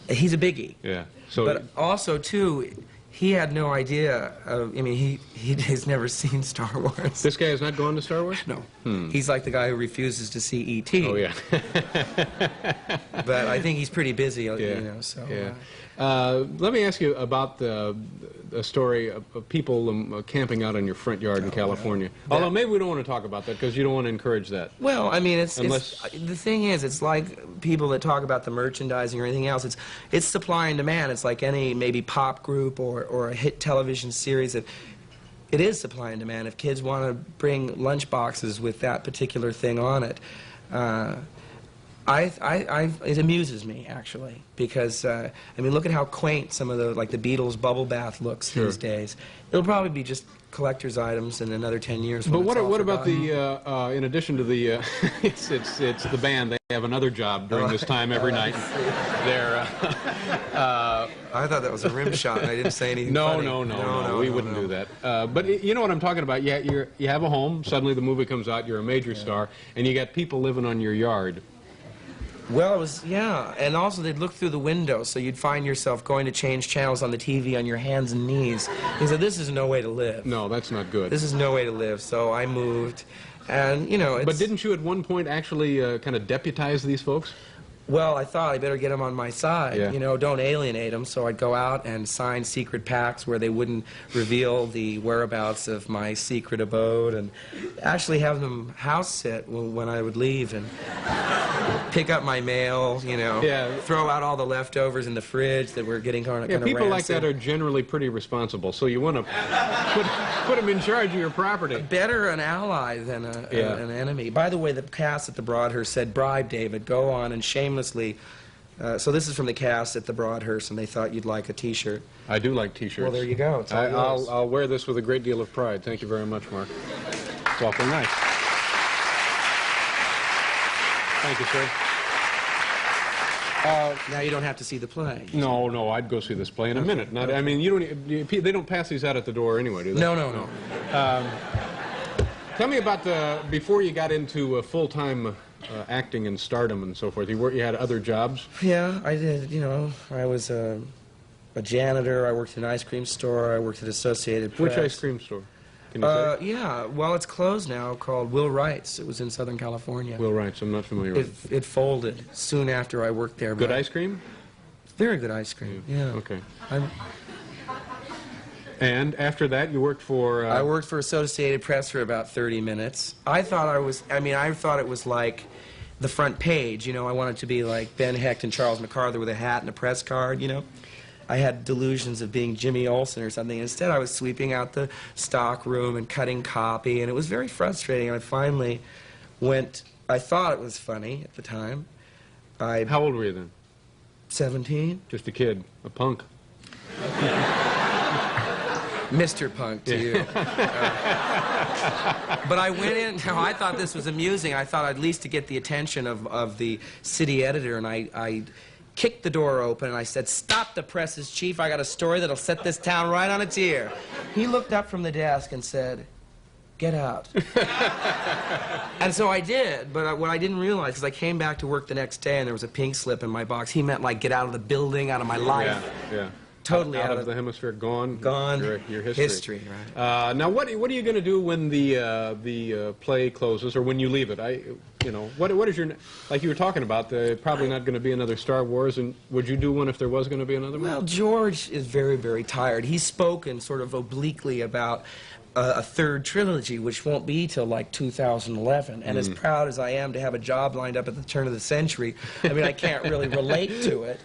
he's a biggie. Yeah. So, but also, too, he had no idea of, I mean, he has never seen Star Wars. This guy has not gone to Star Wars? No. He's like the guy who refuses to see E.T. Oh, yeah. But I think he's pretty busy, you know, so... Yeah. Let me ask you about the story of people camping out in your front yard in California. Although maybe we don't want to talk about that because you don't want to encourage that. Well, I mean, Unless... the thing is, it's like people that talk about the merchandising or anything else. It's supply and demand. It's like any maybe pop group or a hit television series. It is supply and demand. If kids want to bring lunch boxes with that particular thing on it, it amuses me, actually, because, I mean, look at how quaint some of the Beatles bubble bath looks these days. It'll probably be just collector's items in another 10 years. But what about the, in addition to the, it's the band, they have another job during this time every night. They're, I thought that was a rim shot, and I didn't say anything funny. No, we wouldn't do that. But you know what I'm talking about. You have a home, suddenly the movie comes out, you're a major star, and you got people living on your yard. Well, it was, and also they'd look through the window, so you'd find yourself going to change channels on the TV on your hands and knees. He said, this is no way to live. No, that's not good. This is no way to live, so I moved, and, you know, But didn't you at one point actually kind of deputize these folks? Well, I thought I better get them on my side, you know, don't alienate them, so I'd go out and sign secret pacts where they wouldn't reveal the whereabouts of my secret abode, and actually have them house sit when I would leave, and pick up my mail, you know, throw out all the leftovers in the fridge that were getting kind of rancid. People like that are generally pretty responsible, so you want to put them in charge of your property. Better an ally than an enemy. By the way, the cast at the Broadhurst said, bribe David, go on and shamelessly. So this is from the cast at the Broadhurst, and they thought you'd like a T-shirt. I do like T-shirts. Well, there you go. It's all yours. I'll wear this with a great deal of pride. Thank you very much, Mark. It's awful nice. Thank you, sir. Now you don't have to see the play. No, I'd go see this play in a minute. I mean, they don't pass these out at the door anyway, do they? No. Tell me about before you got into full-time acting and stardom and so forth. You had other jobs? Yeah, I did. You know, I was a janitor. I worked in an ice cream store. I worked at Associated Press. Which ice cream store? Can you say? Yeah, well, it's closed now, called Will Wright's. It was in Southern California. Will Wright's, I'm not familiar with it. It folded soon after I worked there. Good ice cream? Very good ice cream, yeah. Okay. And after that, you worked for... I worked for Associated Press for about 30 minutes. I thought it was like the front page, you know. I wanted to be like Ben Hecht and Charles MacArthur with a hat and a press card, you know. I had delusions of being Jimmy Olsen or something. Instead, I was sweeping out the stock room and cutting copy, and it was very frustrating. I finally went... I thought it was funny at the time. How old were you then? 17. Just a kid, a punk. Mr. Punk to you. But I went in, I thought this was amusing. I thought at least to get the attention of the city editor, and I kicked the door open and I said, "Stop the presses, Chief. I got a story that'll set this town right on its ear." He looked up from the desk and said, "Get out." And so I did, but what I didn't realize, because I came back to work the next day and there was a pink slip in my box, he meant like get out of the building, out of my life. Yeah. Totally out of the hemisphere, gone. Gone. Your history. History, right. Now, what are you going to do when the play closes, or when you leave it? What is your, like you were talking about, probably not going to be another Star Wars, and would you do one if there was going to be another one? Well, George is very, very tired. He's spoken sort of obliquely about a third trilogy, which won't be till like 2011. And as proud as I am to have a job lined up at the turn of the century, I mean, I can't really relate to it.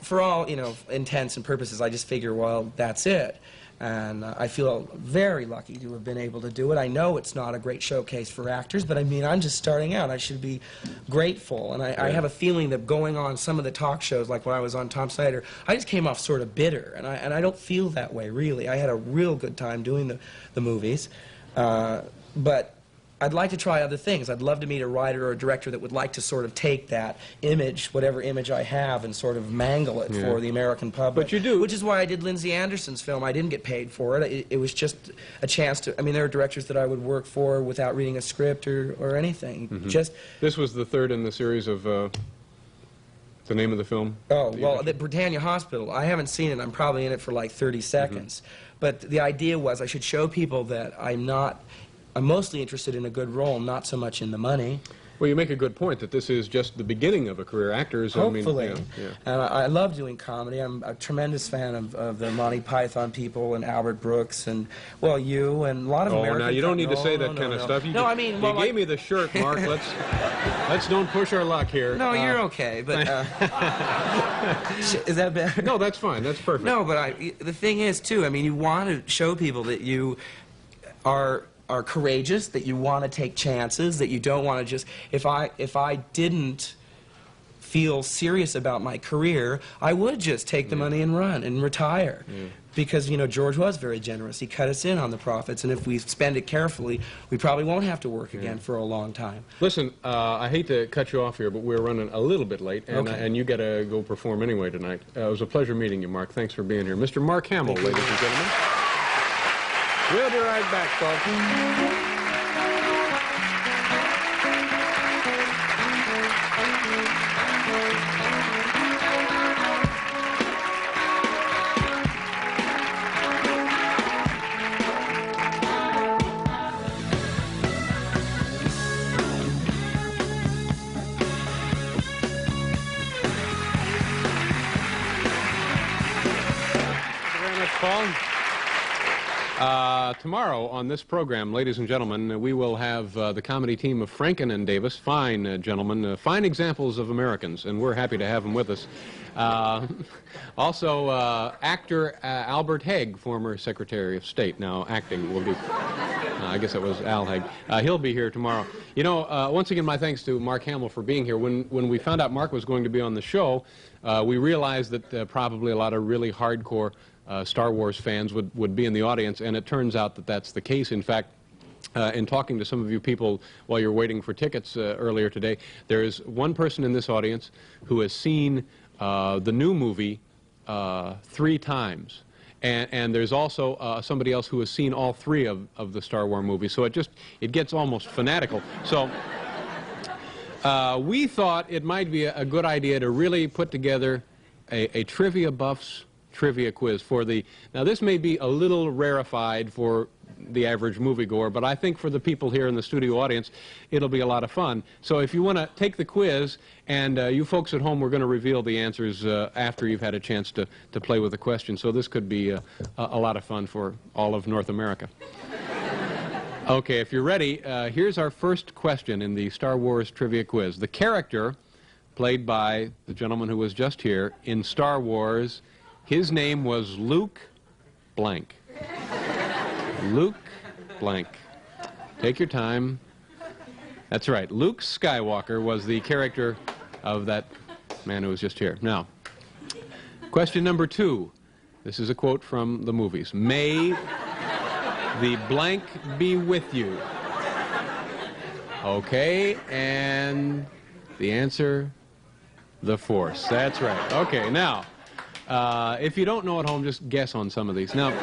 For all intents and purposes, I just figure, well, that's it. And I feel very lucky to have been able to do it. I know it's not a great showcase for actors, but I mean, I'm just starting out. I should be grateful. And I have a feeling that going on some of the talk shows, like when I was on Tom Snyder, I just came off sort of bitter. And I don't feel that way, really. I had a real good time doing the movies. But I'd like to try other things. I'd love to meet a writer or a director that would like to sort of take that image, whatever image I have, and sort of mangle it for the American public. But you do. Which is why I did Lindsay Anderson's film. I didn't get paid for it. It was just a chance to... I mean, there are directors that I would work for without reading a script or anything. Just... This was the third in the series of... the name of the film? Oh, well, the Britannia Hospital. I haven't seen it. I'm probably in it for like 30 seconds. But the idea was I should show people that I'm mostly interested in a good role, not so much in the money. Well, you make a good point that this is just the beginning of a career. Actors, hopefully. I mean, And I love doing comedy. I'm a tremendous fan of the Monty Python people and Albert Brooks and, well, you and a lot of American... Oh, now, you don't need to say that kind of stuff. You gave me the shirt, Mark. Let's don't push our luck here. No, you're okay, but... is that better? No, that's fine. That's perfect. No, but the thing is, too, I mean, you want to show people that you are courageous, that you want to take chances, that you don't want to just... If I didn't feel serious about my career, I would just take the money and run and retire. Because, George was very generous. He cut us in on the profits, and if we spend it carefully, we probably won't have to work again for a long time. Listen, I hate to cut you off here, but we're running a little bit late, and you got to go perform anyway tonight. It was a pleasure meeting you, Mark. Thanks for being here. Mr. Mark Hamill, ladies and gentlemen. We'll be right back, folks. Tomorrow on this program, ladies and gentlemen, we will have the comedy team of Franken and Davis, fine gentlemen, fine examples of Americans, and we're happy to have them with us. Also, actor Albert Haig, former Secretary of State, now acting, will be... I guess that was Al Haig. He'll be here tomorrow. Once again, my thanks to Mark Hamill for being here. When we found out Mark was going to be on the show, we realized that probably a lot of really hardcore Star Wars fans would be in the audience, and it turns out that that's the case. In fact, in talking to some of you people while you're waiting for tickets earlier today, there is one person in this audience who has seen the new movie 3 times. And there's also somebody else who has seen all 3 of the Star Wars movies. So it gets almost fanatical. So we thought it might be a good idea to really put together a Trivia Buffs trivia quiz for the... Now, this may be a little rarefied for the average moviegoer, but I think for the people here in the studio audience, it'll be a lot of fun. So if you want to take the quiz, and you folks at home, we're going to reveal the answers after you've had a chance to play with the question. So this could be a lot of fun for all of North America. Okay, if you're ready, here's our first question in the Star Wars trivia quiz. The character played by the gentleman who was just here in Star Wars, his name was Luke blank. Luke blank. Take your time. That's right. Luke Skywalker was the character of that man who was just here. Now, question number 2. This is a quote from the movies. May the blank be with you. Okay, and the answer, the Force. That's right. Okay, now, if you don't know at home, just guess on some of these. Now,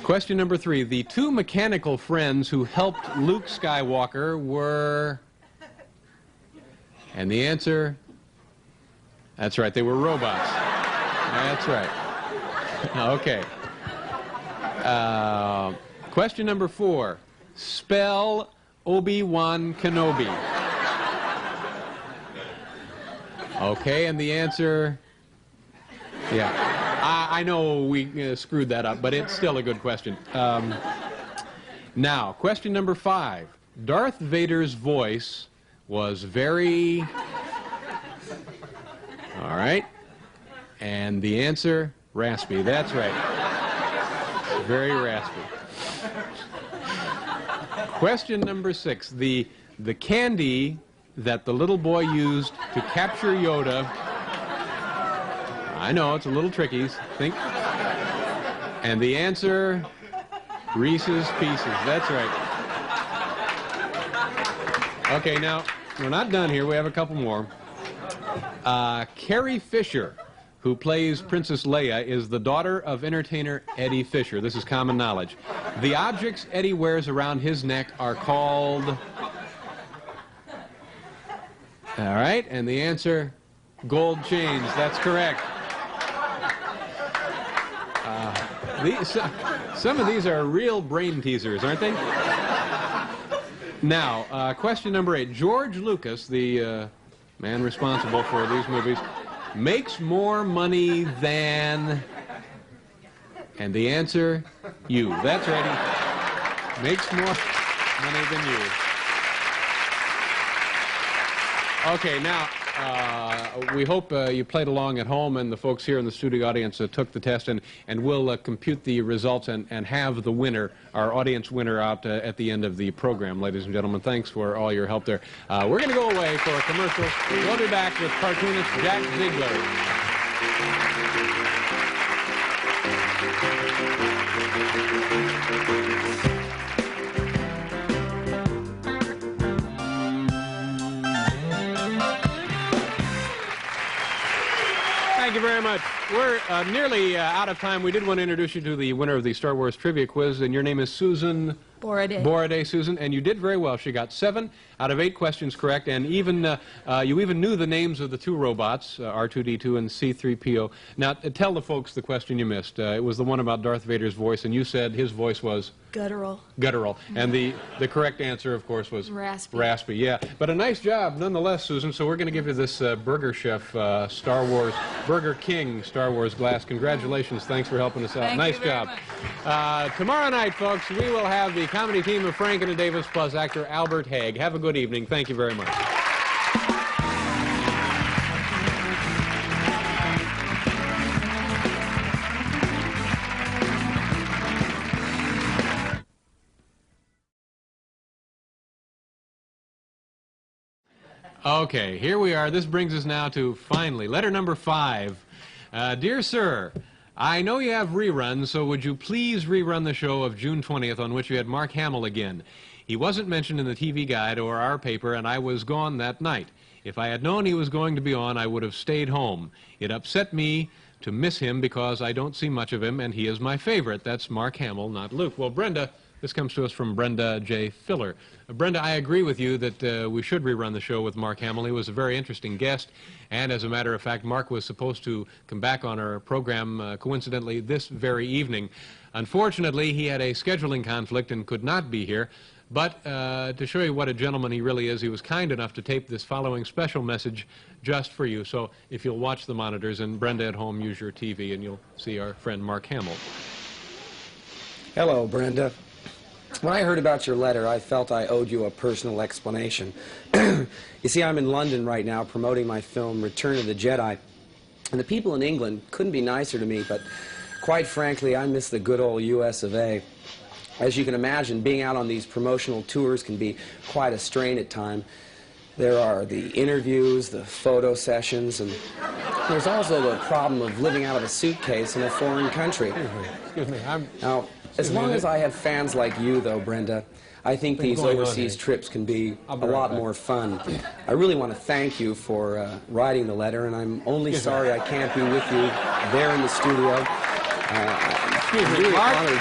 question number 3. The 2 mechanical friends who helped Luke Skywalker were... And the answer... That's right, they were robots. That's right. Okay. Question number 4. Spell Obi-Wan Kenobi. Okay, and the answer... Yeah. I know we screwed that up, but it's still a good question. Now, question number 5. Darth Vader's voice was very... All right. And the answer, raspy. That's right. Very raspy. Question number 6. The candy that the little boy used to capture Yoda... I know, it's a little tricky. Think. And the answer, Reese's Pieces. That's right. Okay, now, we're not done here. We have a couple more. Carrie Fisher, who plays Princess Leia, is the daughter of entertainer Eddie Fisher. This is common knowledge. The objects Eddie wears around his neck are called... All right, and the answer, gold chains. That's correct. Some of these are real brain teasers, aren't they? Now, question number 8. George Lucas, the man responsible for these movies, makes more money than... And the answer, you. That's right. He makes more money than you. Okay, now, we hope you played along at home, and the folks here in the studio audience took the test, and we'll compute the results and have the winner, our audience winner, out at the end of the program. Ladies and gentlemen, thanks for all your help there. We're going to go away for a commercial. We'll be back with cartoonist Jack Ziegler. Thank you very much. We're nearly out of time. We did want to introduce you to the winner of the Star Wars Trivia Quiz, and your name is Susan... Borade, Susan, and you did very well. She got 7 out of 8 questions correct, and even you even knew the names of the 2 robots, R2-D2 and C-3PO. Now, tell the folks the question you missed. It was the one about Darth Vader's voice, and you said his voice was... Guttural. Guttural. And the correct answer, of course, was... Raspy. Raspy, yeah. But a nice job, nonetheless, Susan. So we're going to give you this Burger Chef Star Wars, Burger King Star Wars glass. Congratulations. Thanks for helping us out. Thank nice you very job. much. Tomorrow night, folks, we will have the comedy team of Frank and Davis plus actor Albert Haig. Have a good evening. Thank you very much. Okay, here we are. This brings us now to, finally, letter number 5. Dear Sir, I know you have reruns, so would you please rerun the show of June 20th on which you had Mark Hamill again? He wasn't mentioned in the TV guide or our paper, and I was gone that night. If I had known he was going to be on, I would have stayed home. It upset me to miss him because I don't see much of him, and he is my favorite. That's Mark Hamill, not Luke. Well, Brenda, This comes to us from Brenda J. Filler. Brenda, I agree with you that we should rerun the show with Mark Hamill. He was a very interesting guest, and as a matter of fact, Mark was supposed to come back on our program, coincidentally, this very evening. Unfortunately, he had a scheduling conflict and could not be here. But to show you what a gentleman he really is, he was kind enough to tape this following special message just for you. So if you'll watch the monitors, and Brenda at home, use your TV, and you'll see our friend Mark Hamill. Hello, Brenda. When I heard about your letter, I felt I owed you a personal explanation. You see, I'm in London right now promoting my film Return of the Jedi, and the people in England couldn't be nicer to me, but quite frankly, I miss the good old US of A. As you can imagine, being out on these promotional tours can be quite a strain at times. There are the interviews, the photo sessions, and there's also the problem of living out of a suitcase in a foreign country. Excuse me, Now, as long as I have fans like you, though, Brenda, I think these overseas trips can be a lot more fun. I really want to thank you for writing the letter, and I'm only sorry I can't be with you there in the studio. Excuse me, really Mark? honored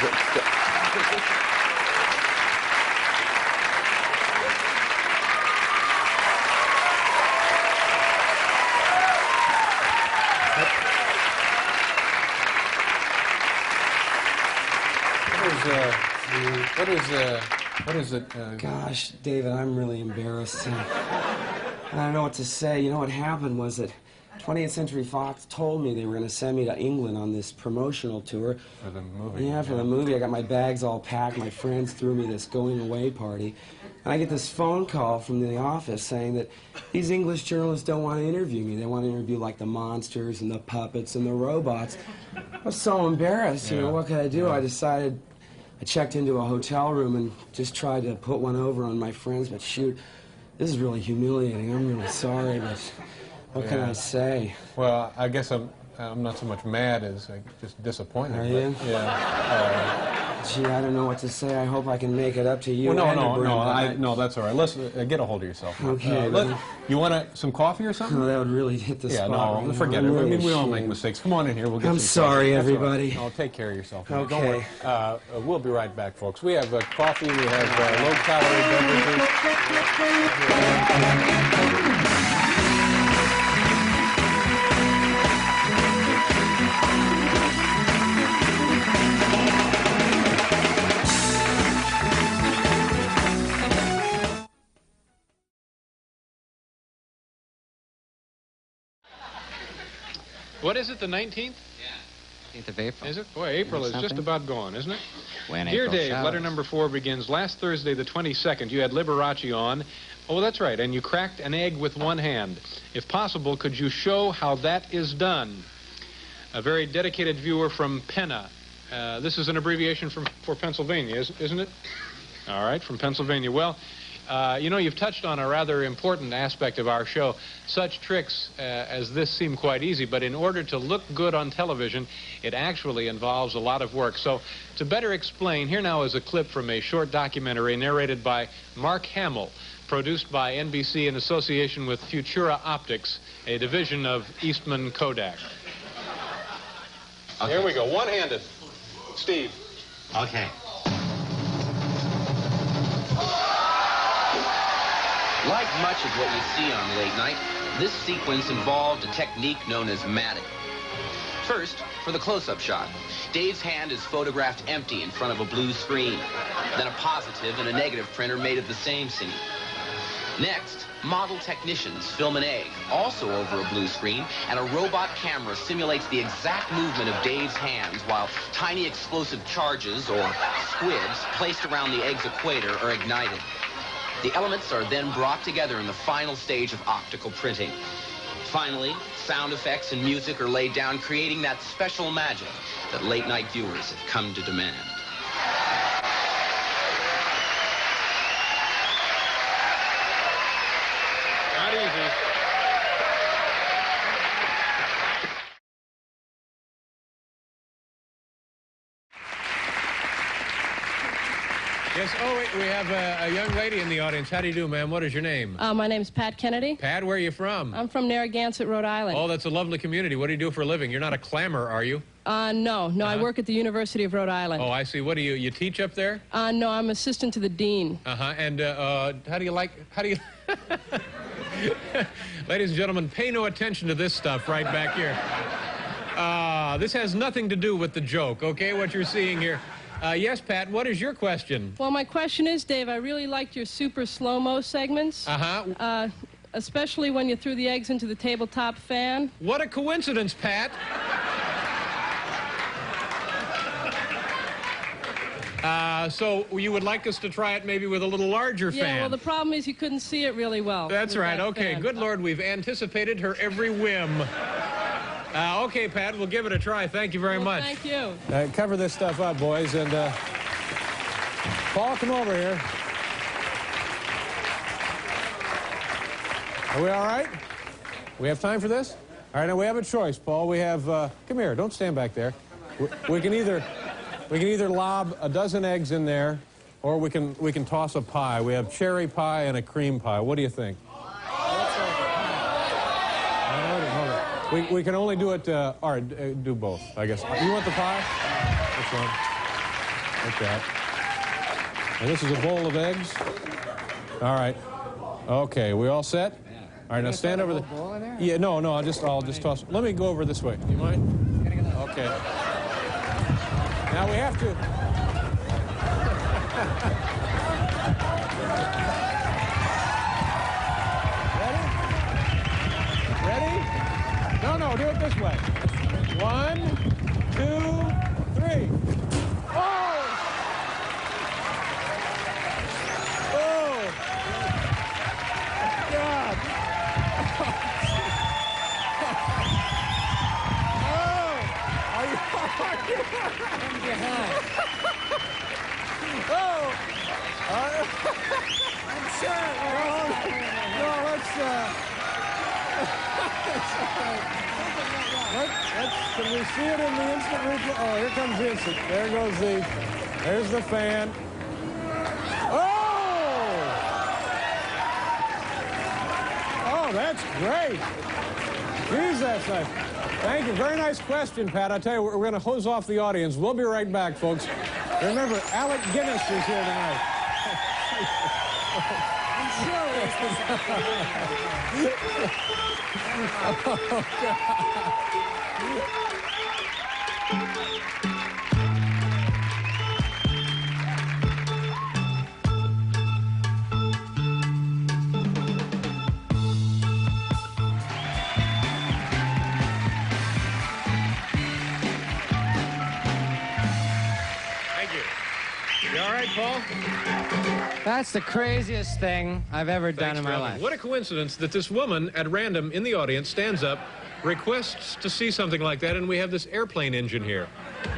what is it? Gosh, David, I'm really embarrassed. I don't know what to say. You know, what happened was that 20th Century Fox told me they were going to send me to England on this promotional tour. For the movie. Yeah, for the movie. I got my bags all packed. My friends threw me this going-away party. And I get this phone call from the office saying that these English journalists don't want to interview me. They want to interview, like, the monsters and the puppets and the robots. I was so embarrassed. You know, what could I do? I decided... I checked into a hotel room and just tried to put one over on my friends, but shoot, this is really humiliating. I'm really sorry, but what can I say? Well, I guess I'm not so much mad as just disappointed. Are you? Yeah. Gee, I don't know what to say. I hope I can make it up to you. Well, no, that's all right. Let's get a hold of yourself. Okay. You want some coffee or something? No, that would really hit the spot. Yeah, no, forget it. I mean, we all make mistakes. Come on in here. We'll get I'm some sorry, coffee. everybody. No, take care of yourself. Okay. Don't worry. We'll be right back, folks. We have coffee. We have low-calorie beverages. What is it, the 19th? Yeah. 19th of April. Is it? Boy, April is just about gone, isn't it? When Dear April Dave, showers. letter number 4 begins, last Thursday, the 22nd, you had Liberace on. Oh, that's right, and you cracked an egg with one hand. If possible, could you show how that is done? A very dedicated viewer from Penna. This is an abbreviation for Pennsylvania, isn't it? All right, from Pennsylvania. Well, you know, you've touched on a rather important aspect of our show. Such tricks as this seem quite easy, but in order to look good on television, it actually involves a lot of work. So to better explain, here now is a clip from a short documentary narrated by Mark Hamill, produced by NBC in association with Futura Optics, a division of Eastman Kodak. Okay. Here we go, one-handed. Steve. Okay. Like much of what you see on Late Night, this sequence involved a technique known as matting. First, for the close-up shot, Dave's hand is photographed empty in front of a blue screen. Then a positive and a negative printer made of the same scene. Next, model technicians film an egg, also over a blue screen, and a robot camera simulates the exact movement of Dave's hands while tiny explosive charges, or squibs, placed around the egg's equator are ignited. The elements are then brought together in the final stage of optical printing. Finally, sound effects and music are laid down, creating that special magic that late-night viewers have come to demand. Not easy. Yes, oh, wait, we have a young lady in the audience. How do you do, ma'am? What is your name? My name's Pat Kennedy. Pat, where are you from? I'm from Narragansett, Rhode Island. Oh, that's a lovely community. What do you do for a living? You're not a clammer, are you? No, I work at the University of Rhode Island. Oh, I see. What do you teach up there? No, I'm assistant to the dean. And how do you Ladies and gentlemen, pay no attention to this stuff right back here. This has nothing to do with the joke, okay, what you're seeing here. Yes, Pat, what is your question? Well, my question is, Dave, I really liked your super slow-mo segments. Especially when you threw the eggs into the tabletop fan. What a coincidence, Pat. So you would like us to try it maybe with a little larger fan? Yeah, well, the problem is you couldn't see it really well. That's right. That Okay, fan. good Lord, we've anticipated her every whim. Okay, Pat, we'll give it a try. Thank you very much. Thank you. Cover this stuff up, boys, and Paul, come over here. Are we all right? We have time for this? All right, now we have a choice, Paul. We have, come here, don't stand back there. We can either lob a dozen eggs in there, or we can toss a pie. We have cherry pie and a cream pie. What do you think? We can only do it, all right, do both, I guess. You want the pie? This one. Like that. And this is a bowl of eggs. All right. Okay, we all set? All right, now stand over the... Yeah, no, I'll just toss. Let me go over this way. You mind? Okay. Now we have to... Ready? No, do it this way. 1, 2, 3. Oh! Oh! God! Oh! Are you... From behind. Oh! I'm sure. No, let's... Can we see it in the instant replay? Oh, here comes the instant. There goes there's the fan. Oh! Oh, that's great. Jeez, that's nice. Thank you. Very nice question, Pat. I tell you, we're going to hose off the audience. We'll be right back, folks. Remember, Alec Guinness is here tonight. I'm sure oh, God. Thank you. You all right, Paul? That's the craziest thing I've ever done in my life. What a coincidence that this woman at random in the audience stands up, requests to see something like that, and we have this airplane engine here.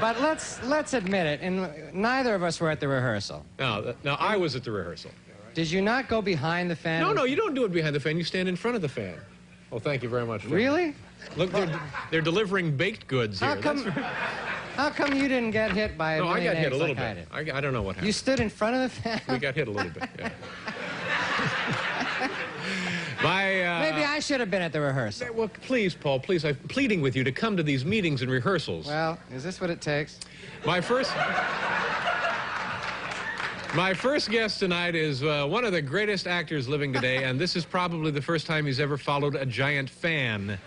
But let's admit it, and neither of us were at the rehearsal. Now, I was at the rehearsal. Did you not go behind the fan? No, you don't do it behind the fan. You stand in front of the fan. Oh, thank you very much. Really? Look, they're delivering baked goods here. How come you didn't get hit by a No, I million got hit eggs a little like I bit. did? I don't know what happened. You stood in front of the fan? We got hit a little bit, yeah. Maybe I should have been at the rehearsal. Well, please, Paul, please, I'm pleading with you to come to these meetings and rehearsals. Well, is this what it takes? My first guest tonight is one of the greatest actors living today, and this is probably the first time he's ever followed a giant fan.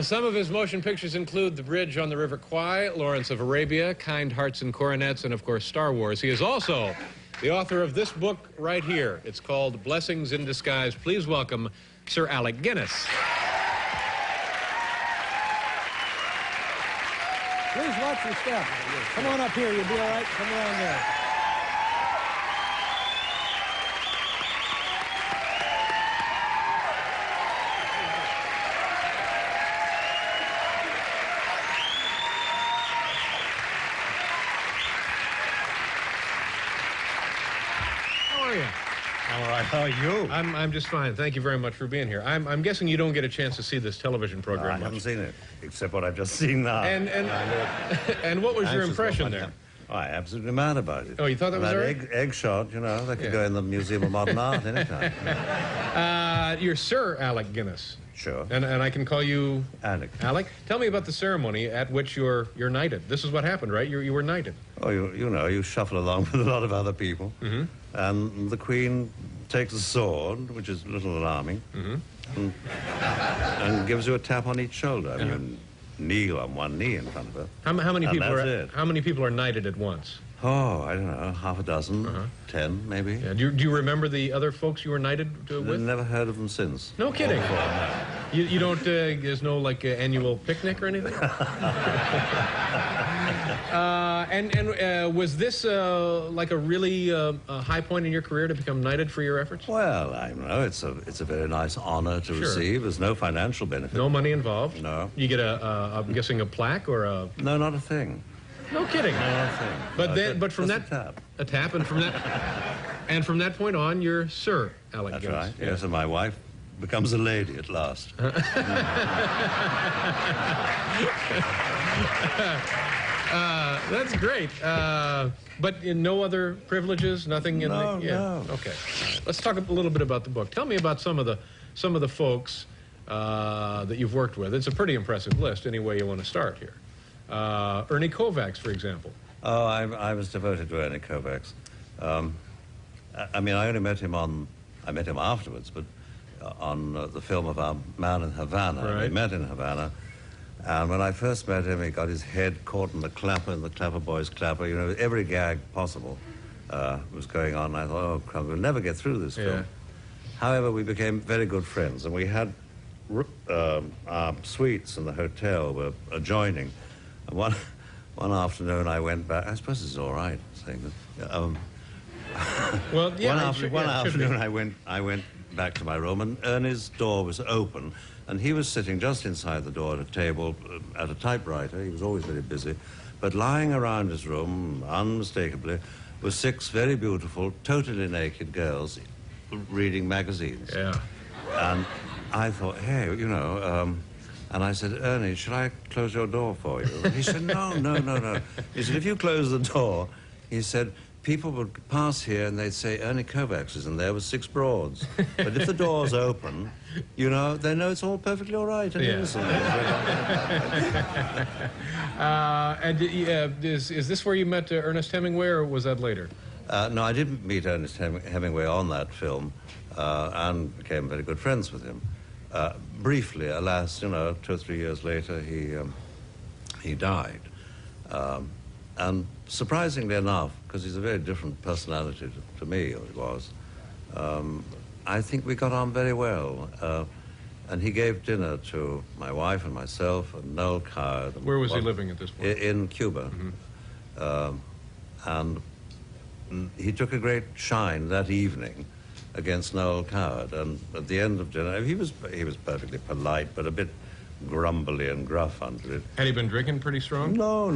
Some of his motion pictures include The Bridge on the River Kwai, Lawrence of Arabia, Kind Hearts and Coronets, and, of course, Star Wars. He is also the author of this book right here. It's called Blessings in Disguise. Please welcome Sir Alec Guinness. Please watch your step. Come on up here. You'll be all right. Come around there. How are you? I'm just fine. Thank you very much for being here. I'm guessing you don't get a chance to see this television program. I haven't seen it, except what I've just seen now. And what was your impression there? Oh, I'm absolutely mad about it. Oh, you thought that was all right? egg shot, you know, that could go in the Museum of Modern Art anytime. You're Sir Alec Guinness. Sure. And I can call you... Alec. Alec? Tell me about the ceremony at which you're knighted. This is what happened, right? You were knighted. Oh, you know, you shuffle along with a lot of other people. Mm-hmm. And the Queen takes a sword, which is a little alarming, and gives you a tap on each shoulder. I mean, kneel on one knee in front of her. How many And people are knighted at once? Oh, I don't know, half a dozen, 10 maybe. Yeah. Do you remember the other folks you were knighted with? Never heard of them since. No kidding. You don't, there's no, like, annual picnic or anything? Was this, like, a really high point in your career to become knighted for your efforts? Well, I don't know. It's a very nice honor to receive. There's no financial benefit. No money involved? No. You get I'm guessing, a plaque or a... No, not a thing. No kidding. No, not a thing. But from that... a tap. And from that... And from that point on, you're Sir Alec Guinness. That's right. Yes, and my wife becomes a lady at last. That's great. But no other privileges, nothing in no, the... Yeah. No. Okay. Let's talk a little bit about the book. Tell me about some of the folks that you've worked with. It's a pretty impressive list, any way you want to start here. Ernie Kovacs, for example. Oh, I was devoted to Ernie Kovacs. I mean, I only met him I met him afterwards, but on the film of Our Man in Havana. Right. We met in Havana. And when I first met him, he got his head caught in the Clapper Boys clapper. You know, every gag possible was going on. I thought, oh, crap, we'll never get through this film. However, we became very good friends, and we had our suites in the hotel were adjoining. And one afternoon, I went back. I suppose it's all right saying that. Well, yeah. One afternoon, I went back to my room, and Ernie's door was open, and he was sitting just inside the door at a table at a typewriter. He was always very busy, but lying around his room, unmistakably, were 6 very beautiful, totally naked girls reading magazines. Yeah. And I thought, hey, you know. And I said, Ernie, should I close your door for you? And he said, no. He said, if you close the door, he said, people would pass here and they'd say, Ernie Kovacs is in there with 6 broads. But if the door's open, you know, they know it's all perfectly all right and innocent. And is this where you met Ernest Hemingway, or was that later? No, I didn't meet Ernest Hemingway on that film and became very good friends with him. Briefly, alas, you know, 2 or 3 years later, he died. And surprisingly enough, because he's a very different personality to me, or he was, I think we got on very well. And he gave dinner to my wife and myself and Noel Coward. Where was he living at this point? In Cuba. And he took a great shine that evening against Noel Coward. And at the end of dinner, he was perfectly polite, but a bit grumbly and gruff under it. Had he been drinking pretty strong? No.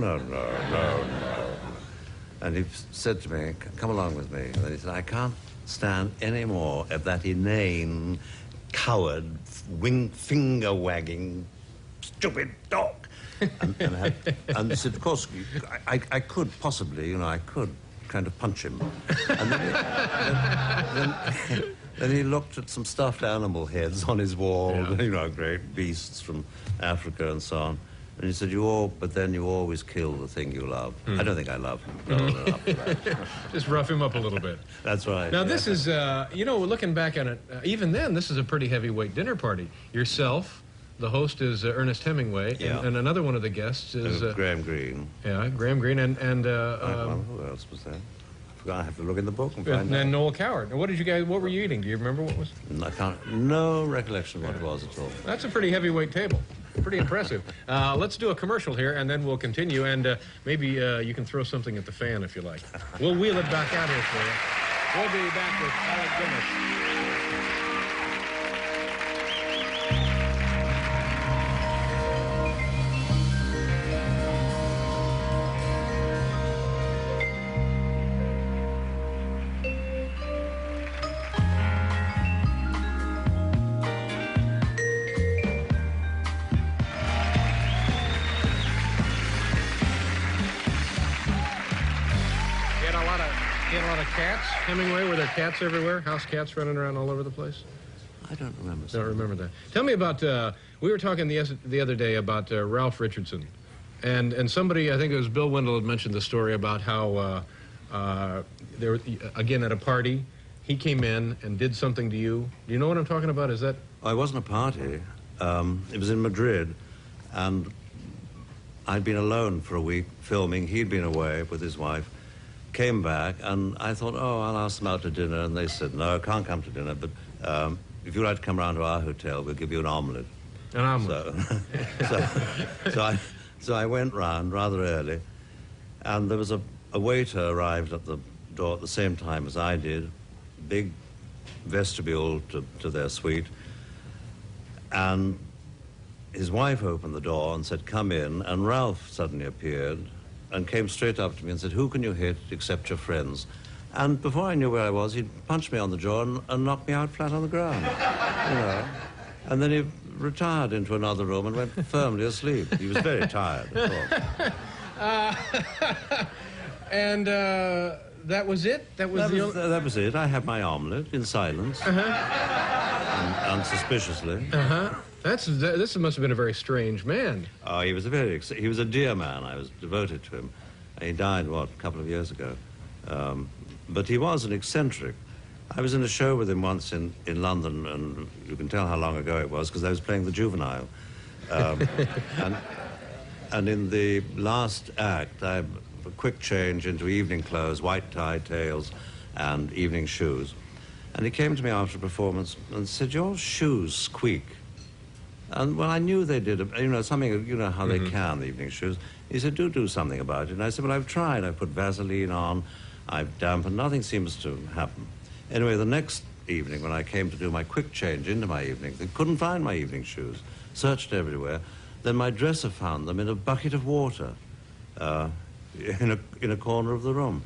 And he said to me, come along with me. And he said, I can't stand any more of that inane, coward, finger-wagging, stupid dog. And he said, of course, I could possibly, you know, I could kind of punch him. And then he looked at some stuffed animal heads on his wall, you know, great beasts from Africa and so on. And he said, but then you always kill the thing you love. I don't think I love him. No, just rough him up a little bit. That's right. Now, this is, you know, looking back on it, even then, this is a pretty heavyweight dinner party. Yourself, the host is Ernest Hemingway, and another one of the guests is... Graham Greene. Yeah, Graham Greene, and who else was there? I have to look in the book and find out. And Noel Coward. Now, what were you eating? Do you remember what was? No recollection of what it was at all. That's a pretty heavyweight table. Pretty impressive. Let's do a commercial here, and then we'll continue, and maybe you can throw something at the fan if you like. We'll wheel it back out here for you. We'll be back with Alec Guinness. He had a lot of cats. Hemingway, were there cats everywhere? House cats running around all over the place? I don't remember. Don't remember that. Tell me about, we were talking the other day about Ralph Richardson. And somebody, I think it was Bill Wendell, had mentioned the story about how, there, again, at a party, he came in and did something to you. Do you know what I'm talking about? Is that... It wasn't a party. It was in Madrid, and I'd been alone for a week filming. He'd been away with his wife, came back, and I thought, oh, I'll ask them out to dinner. And they said, no, can't come to dinner, but if you'd like to come round to our hotel, we'll give you an omelette. An omelette. So I went round rather early, and there was a waiter arrived at the door at the same time as I did, big vestibule to their suite, and his wife opened the door and said, come in, and Ralph suddenly appeared and came straight up to me and said, who can you hit except your friends? And before I knew where I was, he'd punched me on the jaw and knocked me out flat on the ground, you know. And then he retired into another room and went firmly asleep. He was very tired, of course. And that was it? That was it. I had my omelette in silence. Unsuspiciously. This must have been a very strange man. Oh, he was a dear man. I was devoted to him. He died, a couple of years ago. But he was an eccentric. I was in a show with him once in London, and you can tell how long ago it was, because I was playing the juvenile. And in the last act, I had a quick change into evening clothes, white tie, tails, and evening shoes. And he came to me after a performance and said, your shoes squeak. And, well, I knew they did, you know, something, you know how they can, the evening shoes. He said, do something about it. And I said, well, I've tried. I've put Vaseline on, I've dampened, nothing seems to happen. Anyway, the next evening, when I came to do my quick change into my evening, they couldn't find my evening shoes, searched everywhere. Then my dresser found them in a bucket of water in a corner of the room.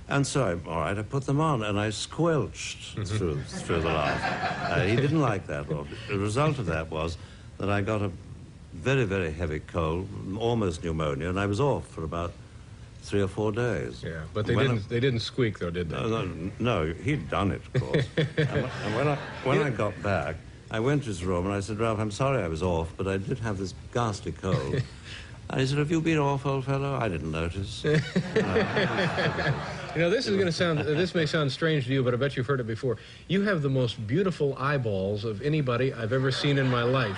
And so, all right, I put them on, and I squelched through the laugh. He didn't like that. Well, the result of that was that I got a very, very heavy cold, almost pneumonia, and I was off for about 3 or 4 days. Yeah, but they didn't squeak, though, did they? No, he'd done it, of course. And when I got back, I went to his room and I said, Ralph, I'm sorry I was off, but I did have this ghastly cold. And he said, have you been off, old fellow? I didn't notice. You know, this is going to sound, this may sound strange to you, but I bet you've heard it before. You have the most beautiful eyeballs of anybody I've ever seen in my life.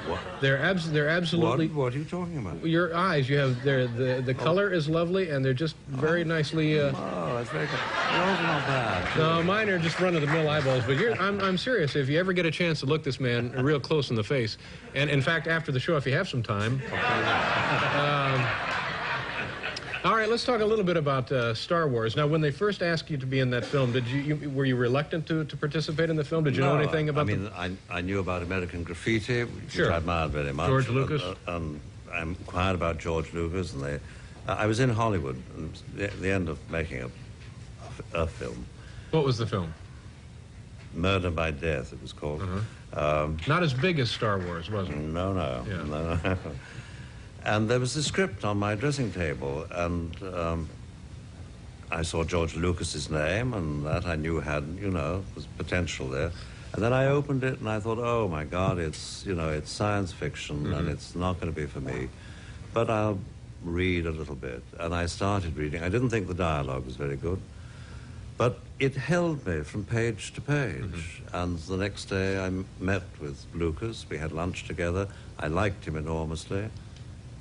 What? They're absolutely... What are you talking about? Your eyes, you have, the color is lovely, and they're just very nicely... Oh, that's very good. Yours are not bad. No, mine are just run-of-the-mill eyeballs, but I'm serious. If you ever get a chance to look this man real close in the face, and in fact, after the show, if you have some time... all right, let's talk a little bit about Star Wars. Now, when they first asked you to be in that film, were you reluctant to participate in the film? Did you know anything about I knew about American Graffiti, which I admired very much. George Lucas? I inquired about George Lucas, and I was in Hollywood, and the end of making a film. What was the film? Murder by Death, it was called. Not as big as Star Wars, was it? No. Yeah. No. And there was a script on my dressing table, and I saw George Lucas's name, and that I knew had, you know, was potential there. And then I opened it, and I thought, oh my God, it's, you know, it's science fiction, and it's not going to be for me. But I'll read a little bit. And I started reading. I didn't think the dialogue was very good, but it held me from page to page. And the next day I met with Lucas. We had lunch together. I liked him enormously.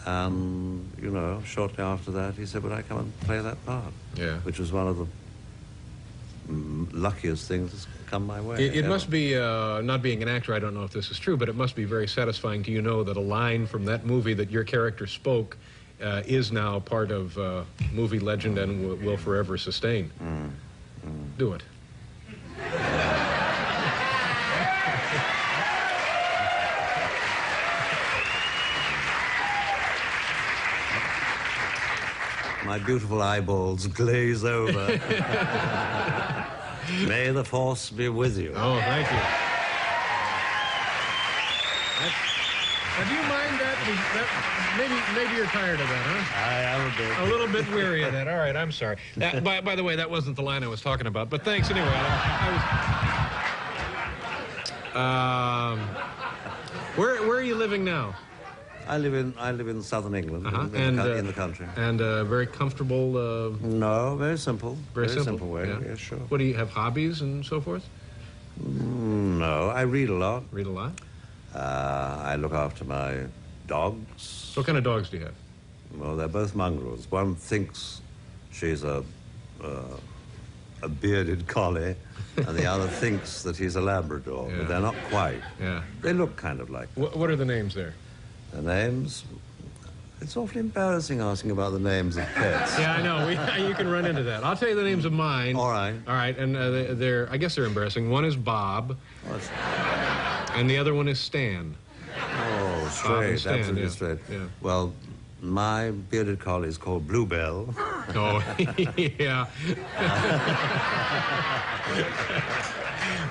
And, you know, shortly after that, he said, would I come and play that part? Yeah. Which was one of the luckiest things that's come my way. It must be, not being an actor, I don't know if this is true, but it must be very satisfying to you know that a line from that movie that your character spoke is now part of movie legend and will forever sustain. Do it. My beautiful eyeballs glaze over. May the force be with you. Oh, thank you. Do you mind that? maybe you're tired of that, huh? I am a bit. A little bit weary of that. All right, I'm sorry. By the way, that wasn't the line I was talking about, but thanks anyway. Where are you living now? I live in southern England, in the country. And very comfortable. No, very simple. Very simple way. Yeah. Yeah, sure. What do you have, hobbies and so forth? No, I read a lot. Read a lot. I look after my dogs. What kind of dogs do you have? Well, they're both mongrels. One thinks she's a bearded collie, and the other thinks that he's a Labrador, but they're not quite. Yeah. They look kind of like that. What are the names there? The names? It's awfully embarrassing asking about the names of pets. Yeah, I know. You can run into that. I'll tell you the names of mine. All right. All right, and I guess they're embarrassing. One is Bob, and the other one is Stan. Oh, straight, Stan, absolutely yeah. straight. Yeah. Well, my bearded collie is called Bluebell. Oh, yeah.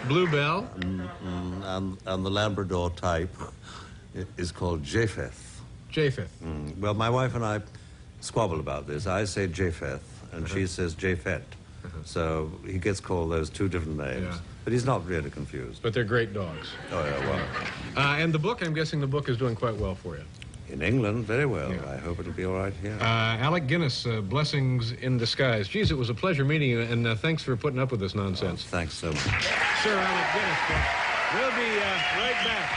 Bluebell. And the Labrador type is called Japheth. Japheth. Well, my wife and I squabble about this. I say Japheth, and she says Japhet. So he gets called those two different names. Yeah. But he's not really confused. But they're great dogs. Oh, yeah, well. And the book, I'm guessing the book is doing quite well for you. In England, very well. Yeah. I hope it'll be all right here. Alec Guinness, blessings in disguise. Geez, it was a pleasure meeting you, and thanks for putting up with this nonsense. Oh, thanks so much. Sir Alec Guinness. We'll be right back.